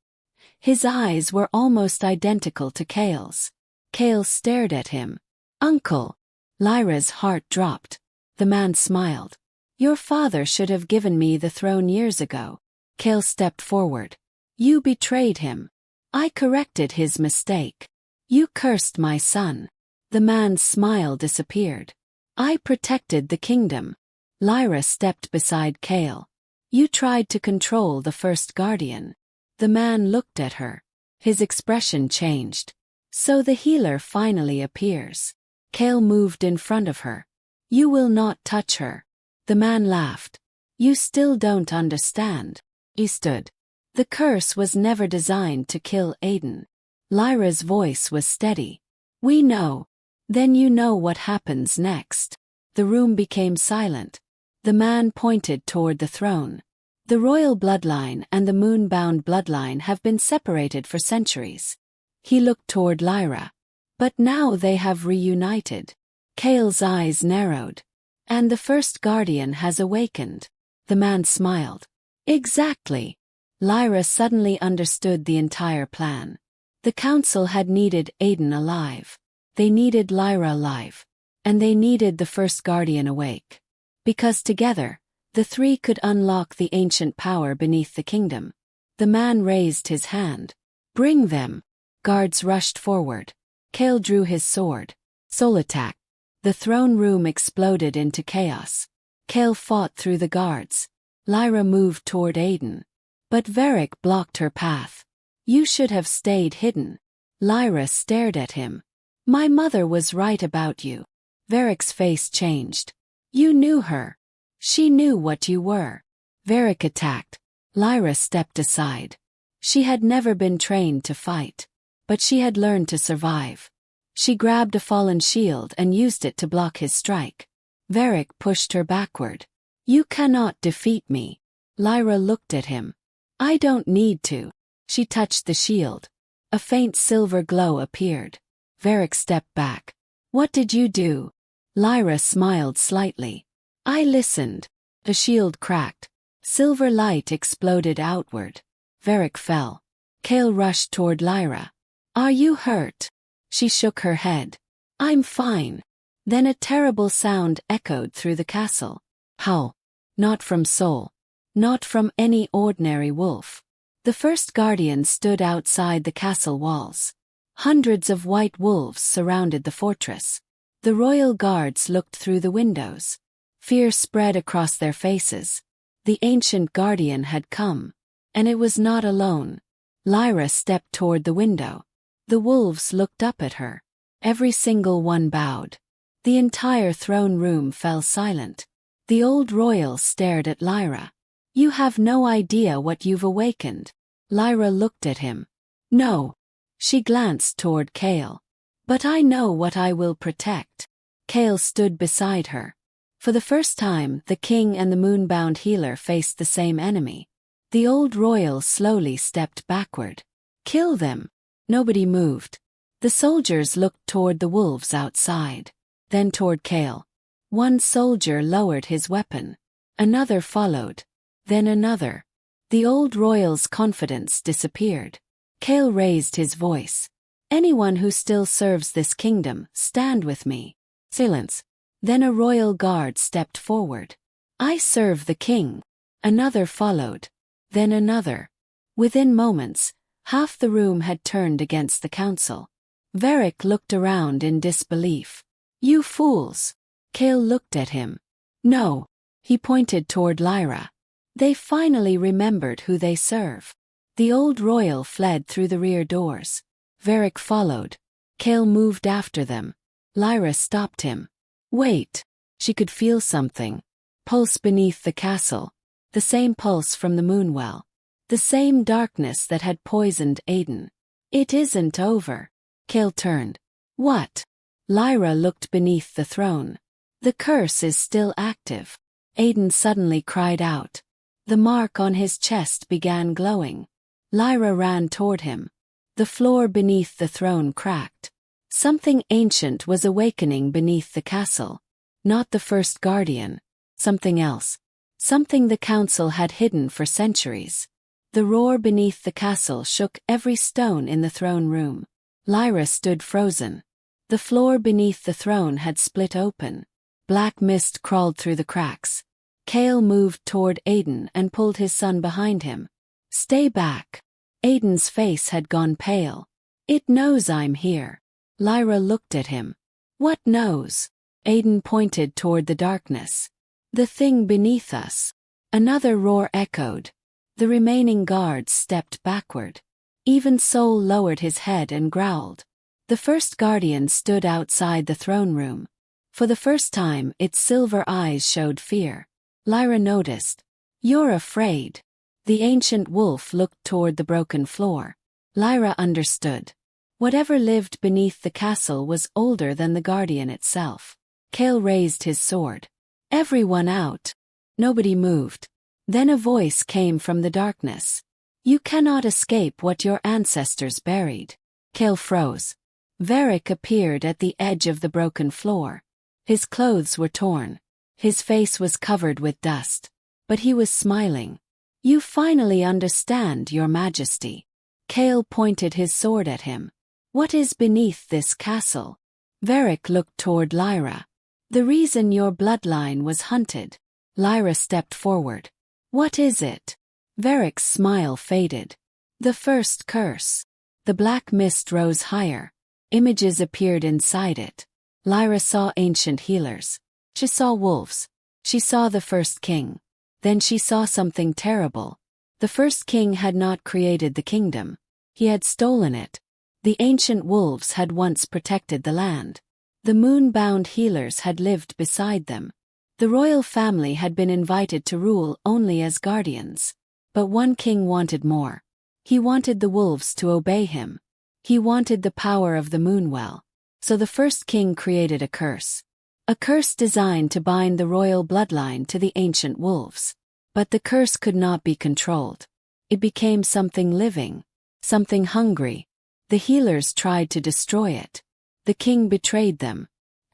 His eyes were almost identical to Kael's. Kael stared at him. Uncle. Lyra's heart dropped. The man smiled. Your father should have given me the throne years ago. Kael stepped forward. You betrayed him. I corrected his mistake. You cursed my son. The man's smile disappeared. I protected the kingdom. Lyra stepped beside Kael. You tried to control the first guardian. The man looked at her. His expression changed. So the healer finally appears. Kael moved in front of her. You will not touch her. The man laughed. You still don't understand. He stood. The curse was never designed to kill Aiden. Lyra's voice was steady. We know. Then you know what happens next. The room became silent. The man pointed toward the throne. The royal bloodline and the moonbound bloodline have been separated for centuries. He looked toward Lyra. But now they have reunited. Kael's eyes narrowed. And the first guardian has awakened. The man smiled. Exactly. Lyra suddenly understood the entire plan. The council had needed Aiden alive. They needed Lyra alive. And they needed the first guardian awake. Because together, the 3 could unlock the ancient power beneath the kingdom. The man raised his hand. Bring them. Guards rushed forward. Kael drew his sword. Soul attack. The throne room exploded into chaos. Kael fought through the guards. Lyra moved toward Aiden. But Varrick blocked her path. You should have stayed hidden. Lyra stared at him. My mother was right about you. Varrick's face changed. You knew her. She knew what you were. Varrick attacked. Lyra stepped aside. She had never been trained to fight. But she had learned to survive. She grabbed a fallen shield and used it to block his strike. Varrick pushed her backward. You cannot defeat me. Lyra looked at him. I don't need to. She touched the shield. A faint silver glow appeared. Varrick stepped back. What did you do? Lyra smiled slightly. I listened. The shield cracked. Silver light exploded outward. Varrick fell. Kael rushed toward Lyra. Are you hurt? She shook her head. I'm fine. Then a terrible sound echoed through the castle. Howl. Not from Soul. Not from any ordinary wolf. The first guardian stood outside the castle walls. Hundreds of white wolves surrounded the fortress. The royal guards looked through the windows. Fear spread across their faces. The ancient guardian had come. And it was not alone. Lyra stepped toward the window. The wolves looked up at her. Every single one bowed. The entire throne room fell silent. The old royal stared at Lyra. "You have no idea what you've awakened." Lyra looked at him. "No." She glanced toward Kael. "But I know what I will protect." Kael stood beside her. For the first time, the king and the moonbound healer faced the same enemy. The old royal slowly stepped backward. "Kill them." Nobody moved. The soldiers looked toward the wolves outside. Then toward Kael. One soldier lowered his weapon. Another followed. Then another. The old royal's confidence disappeared. Kael raised his voice. "Anyone who still serves this kingdom, stand with me." Silence. Then a royal guard stepped forward. "I serve the king." Another followed. Then another. Within moments, half the room had turned against the council. Varrick looked around in disbelief. "You fools." Kael looked at him. "No." He pointed toward Lyra. "They finally remembered who they serve." The old royal fled through the rear doors. Varrick followed. Kael moved after them. Lyra stopped him. "Wait." She could feel something. Pulse beneath the castle. The same pulse from the Moonwell. The same darkness that had poisoned Aiden. "It isn't over." Kael turned. "What?" Lyra looked beneath the throne. "The curse is still active." Aiden suddenly cried out. The mark on his chest began glowing. Lyra ran toward him. The floor beneath the throne cracked. Something ancient was awakening beneath the castle. Not the first guardian. Something else. Something the council had hidden for centuries. The roar beneath the castle shook every stone in the throne room. Lyra stood frozen. The floor beneath the throne had split open. Black mist crawled through the cracks. Kael moved toward Aiden and pulled his son behind him. "Stay back." Aiden's face had gone pale. "It knows I'm here." Lyra looked at him. "What knows?" Aiden pointed toward the darkness. "The thing beneath us." Another roar echoed. The remaining guards stepped backward. Even Soul lowered his head and growled. The first guardian stood outside the throne room. For the first time, its silver eyes showed fear. Lyra noticed. "You're afraid." The ancient wolf looked toward the broken floor. Lyra understood. Whatever lived beneath the castle was older than the guardian itself. Kael raised his sword. "Everyone out." Nobody moved. Then a voice came from the darkness. "You cannot escape what your ancestors buried." Kael froze. Varrick appeared at the edge of the broken floor. His clothes were torn. His face was covered with dust. But he was smiling. "You finally understand, Your Majesty." Kael pointed his sword at him. "What is beneath this castle?" Varrick looked toward Lyra. "The reason your bloodline was hunted." Lyra stepped forward. "What is it?" Varrick's smile faded. "The first curse." The black mist rose higher. Images appeared inside it. Lyra saw ancient healers. She saw wolves. She saw the first king. Then she saw something terrible. The first king had not created the kingdom. He had stolen it. The ancient wolves had once protected the land. The moonbound healers had lived beside them. The royal family had been invited to rule only as guardians. But one king wanted more. He wanted the wolves to obey him. He wanted the power of the Moonwell. So the first king created a curse. A curse designed to bind the royal bloodline to the ancient wolves. But the curse could not be controlled. It became something living, something hungry. The healers tried to destroy it. The king betrayed them.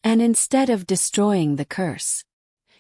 And instead of destroying the curse,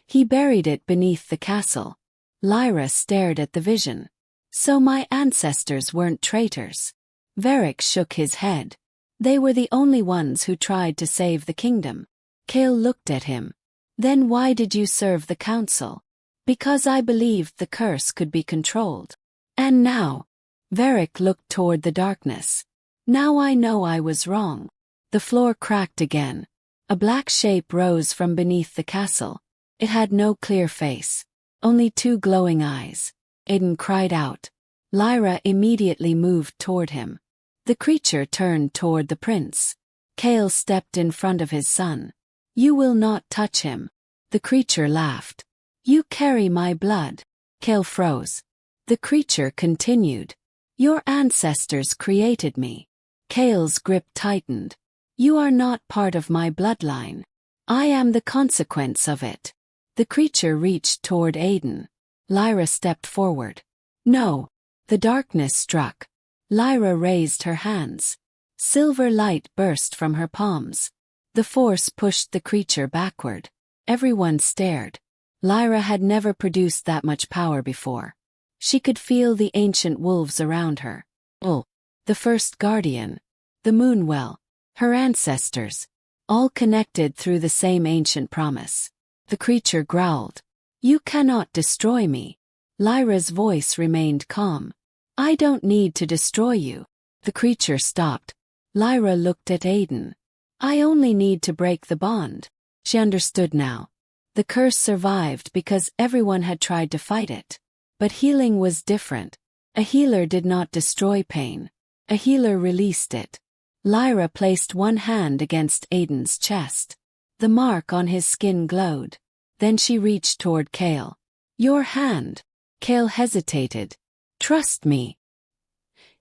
he buried it beneath the castle. Lyra stared at the vision. "So my ancestors weren't traitors." Varrick shook his head. "They were the only ones who tried to save the kingdom." Kael looked at him. "Then why did you serve the council?" "Because I believed the curse could be controlled." "And now?" Varrick looked toward the darkness. "Now I know I was wrong." The floor cracked again. A black shape rose from beneath the castle. It had no clear face. only two glowing eyes. Aiden cried out. Lyra immediately moved toward him. The creature turned toward the prince. Kael stepped in front of his son. You will not touch him. The creature laughed. You carry my blood. Kael froze. The creature continued. Your ancestors created me. Kael's grip tightened. You are not part of my bloodline. I am the consequence of it. The creature reached toward Aiden. Lyra stepped forward. No. The darkness struck. Lyra raised her hands. Silver light burst from her palms. The force pushed the creature backward. Everyone stared. Lyra had never produced that much power before. She could feel the ancient wolves around her. Oh, the first guardian. The Moonwell. Her ancestors. All connected through the same ancient promise. The creature growled. You cannot destroy me. Lyra's voice remained calm. I don't need to destroy you. The creature stopped. Lyra looked at Aiden. I only need to break the bond. She understood now. The curse survived because everyone had tried to fight it. But healing was different. A healer did not destroy pain. A healer released it. Lyra placed one hand against Aiden's chest. The mark on his skin glowed. Then she reached toward Kael. Your hand. Kael hesitated. Trust me.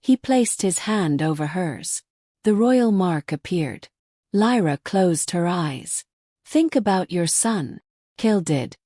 He placed his hand over hers. The royal mark appeared. Lyra closed her eyes. Think about your son. Kael did.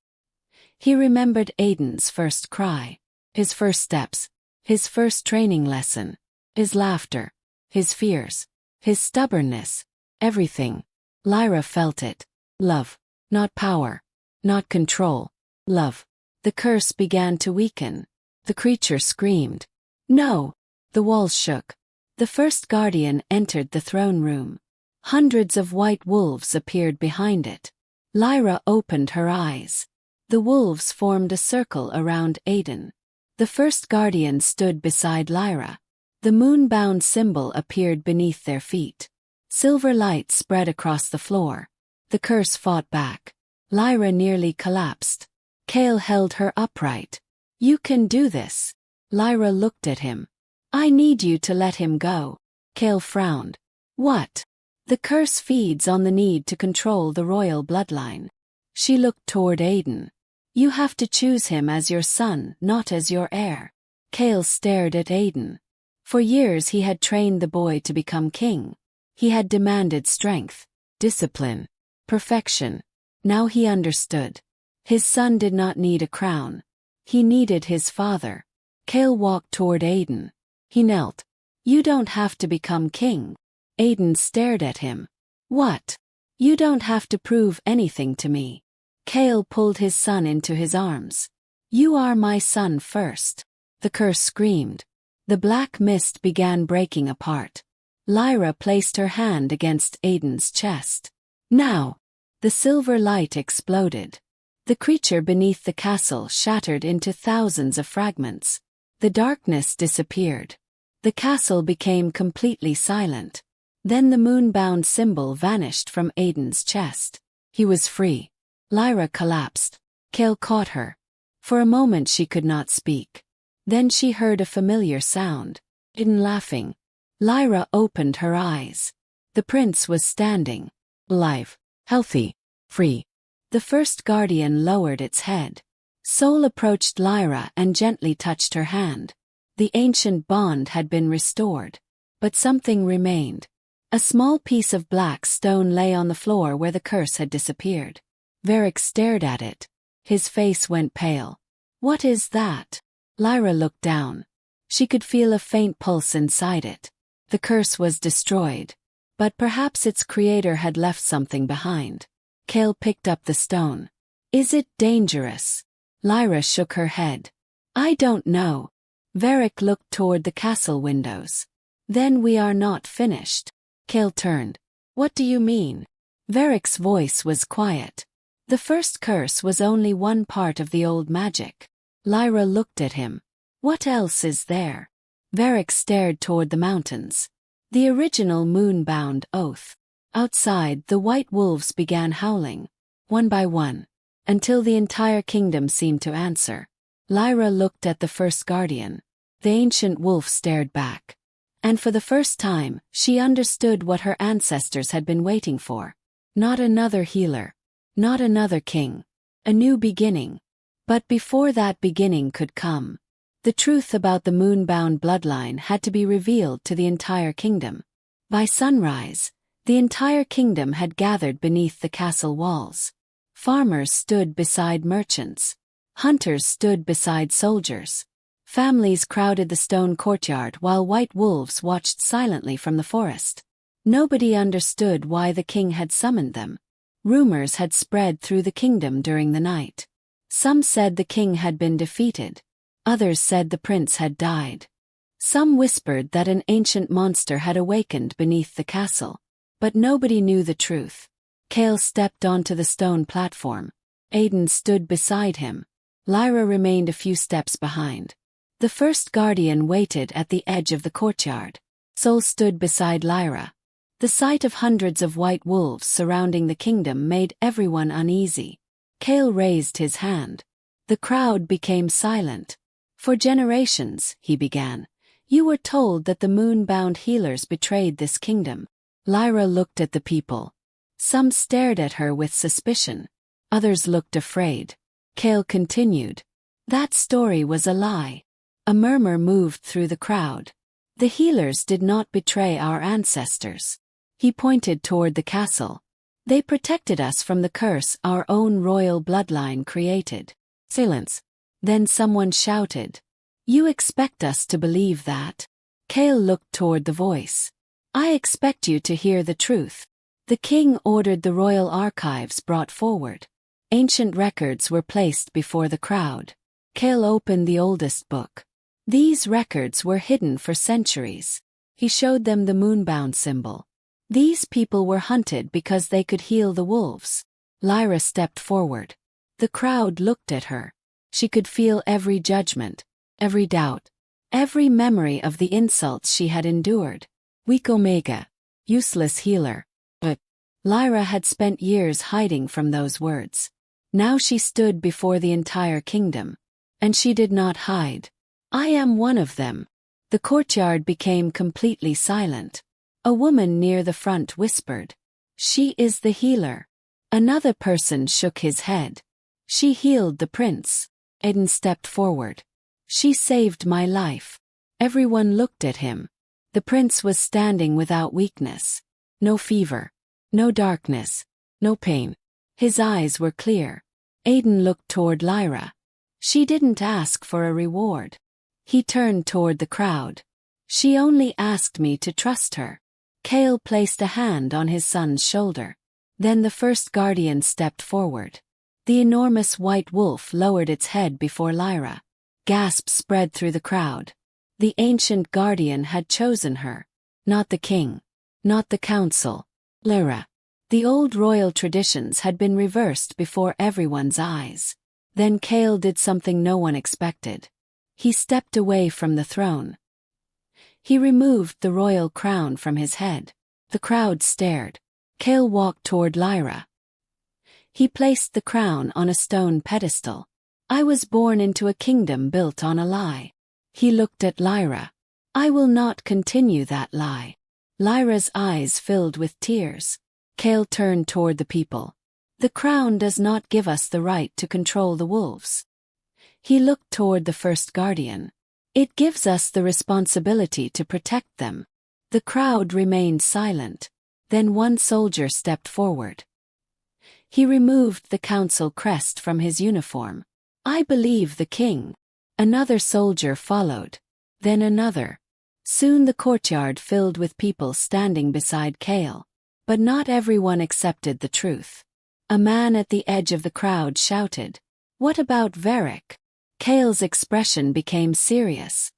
He remembered Aiden's first cry, his first steps, his first training lesson, his laughter, his fears, his stubbornness, everything. Lyra felt it. Love. Not power. Not control. Love. The curse began to weaken. The creature screamed. No! The walls shook. The first guardian entered the throne room. Hundreds of white wolves appeared behind it. Lyra opened her eyes. The wolves formed a circle around Aiden. The first guardian stood beside Lyra. The moonbound symbol appeared beneath their feet. Silver light spread across the floor. The curse fought back. Lyra nearly collapsed. Kael held her upright. You can do this. Lyra looked at him. I need you to let him go. Kael frowned. What? The curse feeds on the need to control the royal bloodline. She looked toward Aiden. You have to choose him as your son, not as your heir. Kael stared at Aiden. For years he had trained the boy to become king. He had demanded strength, discipline, perfection. Now he understood. His son did not need a crown. He needed his father. Kael walked toward Aiden. He knelt. You don't have to become king. Aiden stared at him. What? You don't have to prove anything to me. Kael pulled his son into his arms. You are my son first. The curse screamed. The black mist began breaking apart. Lyra placed her hand against Aiden's chest. Now! The silver light exploded. The creature beneath the castle shattered into thousands of fragments. The darkness disappeared. The castle became completely silent. Then the moonbound symbol vanished from Aiden's chest. He was free. Lyra collapsed. Kael caught her. For a moment she could not speak. Then she heard a familiar sound. Aiden laughing. Lyra opened her eyes. The prince was standing. Alive. Healthy. Free. The first guardian lowered its head. Soul approached Lyra and gently touched her hand. The ancient bond had been restored. But something remained. A small piece of black stone lay on the floor where the curse had disappeared. Varrick stared at it. His face went pale. What is that? Lyra looked down. She could feel a faint pulse inside it. The curse was destroyed. But perhaps its creator had left something behind. Kael picked up the stone. Is it dangerous? Lyra shook her head. I don't know. Varrick looked toward the castle windows. Then we are not finished. Kael turned. What do you mean? Varrick's voice was quiet. The first curse was only one part of the old magic. Lyra looked at him. What else is there? Varrick stared toward the mountains. The original moonbound oath. Outside, the white wolves began howling. One by one. until the entire kingdom seemed to answer. Lyra looked at the first guardian. The ancient wolf stared back. And for the first time, she understood what her ancestors had been waiting for. Not another healer. Not another king. A new beginning. But before that beginning could come, the truth about the Moonbound bloodline had to be revealed to the entire kingdom. By sunrise, the entire kingdom had gathered beneath the castle walls. Farmers stood beside merchants. Hunters stood beside soldiers. Families crowded the stone courtyard while white wolves watched silently from the forest. Nobody understood why the king had summoned them. Rumors had spread through the kingdom during the night. Some said the king had been defeated. Others said the prince had died. Some whispered that an ancient monster had awakened beneath the castle. But nobody knew the truth. Kael stepped onto the stone platform. Aiden stood beside him. Lyra remained a few steps behind. The first guardian waited at the edge of the courtyard. Sol stood beside Lyra. The sight of hundreds of white wolves surrounding the kingdom made everyone uneasy. Kael raised his hand. The crowd became silent. For generations, he began, you were told that the Moonbound healers betrayed this kingdom. Lyra looked at the people. Some stared at her with suspicion. Others looked afraid. Kael continued. That story was a lie. A murmur moved through the crowd. The healers did not betray our ancestors. He pointed toward the castle. They protected us from the curse our own royal bloodline created. Silence. Then someone shouted. You expect us to believe that? Kael looked toward the voice. I expect you to hear the truth. The king ordered the royal archives brought forward. Ancient records were placed before the crowd. Kael opened the oldest book. These records were hidden for centuries. He showed them the Moonbound symbol. These people were hunted because they could heal the wolves. Lyra stepped forward. The crowd looked at her. She could feel every judgment, every doubt, every memory of the insults she had endured. Weak Omega. Useless healer. But Lyra had spent years hiding from those words. Now she stood before the entire kingdom. And she did not hide. I am one of them. The courtyard became completely silent. A woman near the front whispered. She is the healer. Another person shook his head. She healed the prince. Aiden stepped forward. She saved my life. Everyone looked at him. The prince was standing without weakness. No fever. No darkness. No pain. His eyes were clear. Aiden looked toward Lyra. She didn't ask for a reward. He turned toward the crowd. She only asked me to trust her. Kael placed a hand on his son's shoulder. Then the first guardian stepped forward. The enormous white wolf lowered its head before Lyra. Gasps spread through the crowd. The ancient guardian had chosen her. Not the king. Not the council. Lyra. The old royal traditions had been reversed before everyone's eyes. Then Kael did something no one expected. He stepped away from the throne. He removed the royal crown from his head. The crowd stared. Kael walked toward Lyra. He placed the crown on a stone pedestal. I was born into a kingdom built on a lie. He looked at Lyra. I will not continue that lie. Lyra's eyes filled with tears. Kael turned toward the people. The crown does not give us the right to control the wolves. He looked toward the first guardian. It gives us the responsibility to protect them. The crowd remained silent. Then one soldier stepped forward. He removed the council crest from his uniform. I believe the king. Another soldier followed. Then another. Soon the courtyard filled with people standing beside Kael. But not everyone accepted the truth. A man at the edge of the crowd shouted, "What about Varrick?" Kael's expression became serious.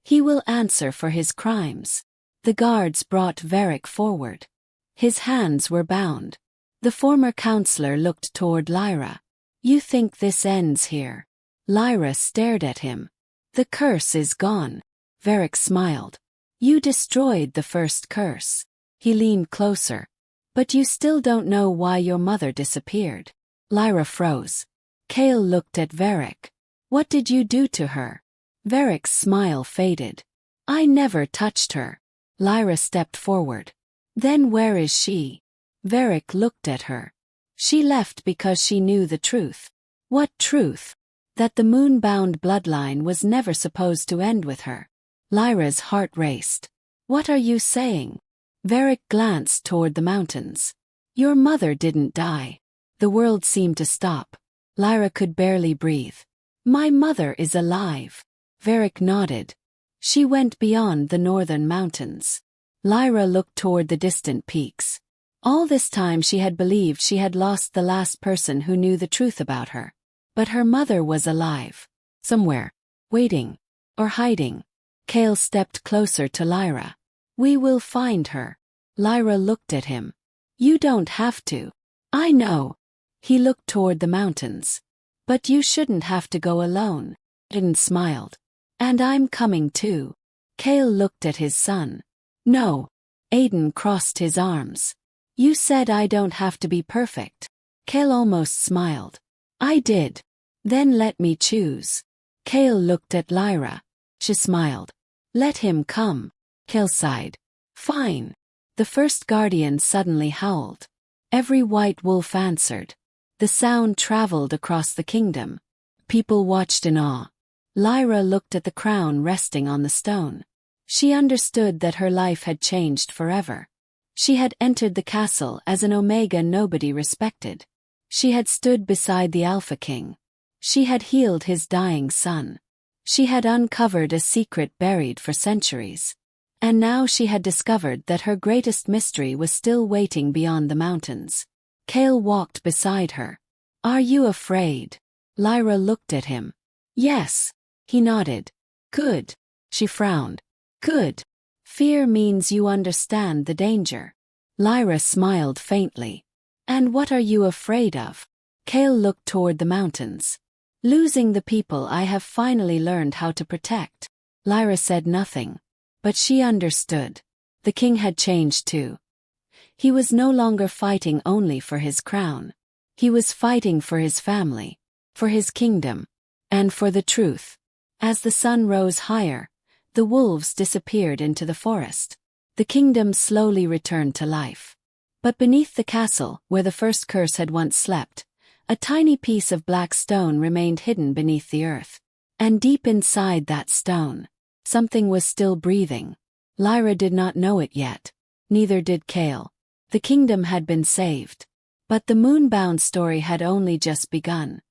He will answer for his crimes. The guards brought Varrick forward. His hands were bound. The former councilor looked toward Lyra. You think this ends here? Lyra stared at him. The curse is gone. Varrick smiled. You destroyed the first curse. He leaned closer. But you still don't know why your mother disappeared. Lyra froze. Kael looked at Varrick. What did you do to her? Varrick's smile faded. I never touched her. Lyra stepped forward. Then where is she? Varrick looked at her. She left because she knew the truth. What truth? That the Moonbound bloodline was never supposed to end with her. Lyra's heart raced. What are you saying? Varrick glanced toward the mountains. Your mother didn't die. The world seemed to stop. Lyra could barely breathe. My mother is alive. Varrick nodded. She went beyond the northern mountains. Lyra looked toward the distant peaks. All this time she had believed she had lost the last person who knew the truth about her. But her mother was alive. Somewhere. Waiting. Or hiding. Kael stepped closer to Lyra. We will find her. Lyra looked at him. You don't have to. I know. He looked toward the mountains. But you shouldn't have to go alone. Aiden smiled. And I'm coming too. Kael looked at his son. No. Aiden crossed his arms. You said I don't have to be perfect. Kael almost smiled. I did. Then let me choose. Kael looked at Lyra. She smiled. Let him come. Kael sighed. Fine. The first guardian suddenly howled. Every white wolf answered. The sound traveled across the kingdom. People watched in awe. Lyra looked at the crown resting on the stone. She understood that her life had changed forever. She had entered the castle as an Omega nobody respected. She had stood beside the Alpha King. She had healed his dying son. She had uncovered a secret buried for centuries. And now she had discovered that her greatest mystery was still waiting beyond the mountains. Kael walked beside her. Are you afraid? Lyra looked at him. Yes. He nodded. Good. She frowned. Good. Fear means you understand the danger. Lyra smiled faintly. And what are you afraid of? Kael looked toward the mountains. Losing the people I have finally learned how to protect. Lyra said nothing. But she understood. The king had changed too. He was no longer fighting only for his crown. He was fighting for his family, for his kingdom, and for the truth. As the sun rose higher, the wolves disappeared into the forest. The kingdom slowly returned to life. But beneath the castle, where the first curse had once slept, a tiny piece of black stone remained hidden beneath the earth. And deep inside that stone, something was still breathing. Lyra did not know it yet. Neither did Kael. The kingdom had been saved. But the Moonbound story had only just begun.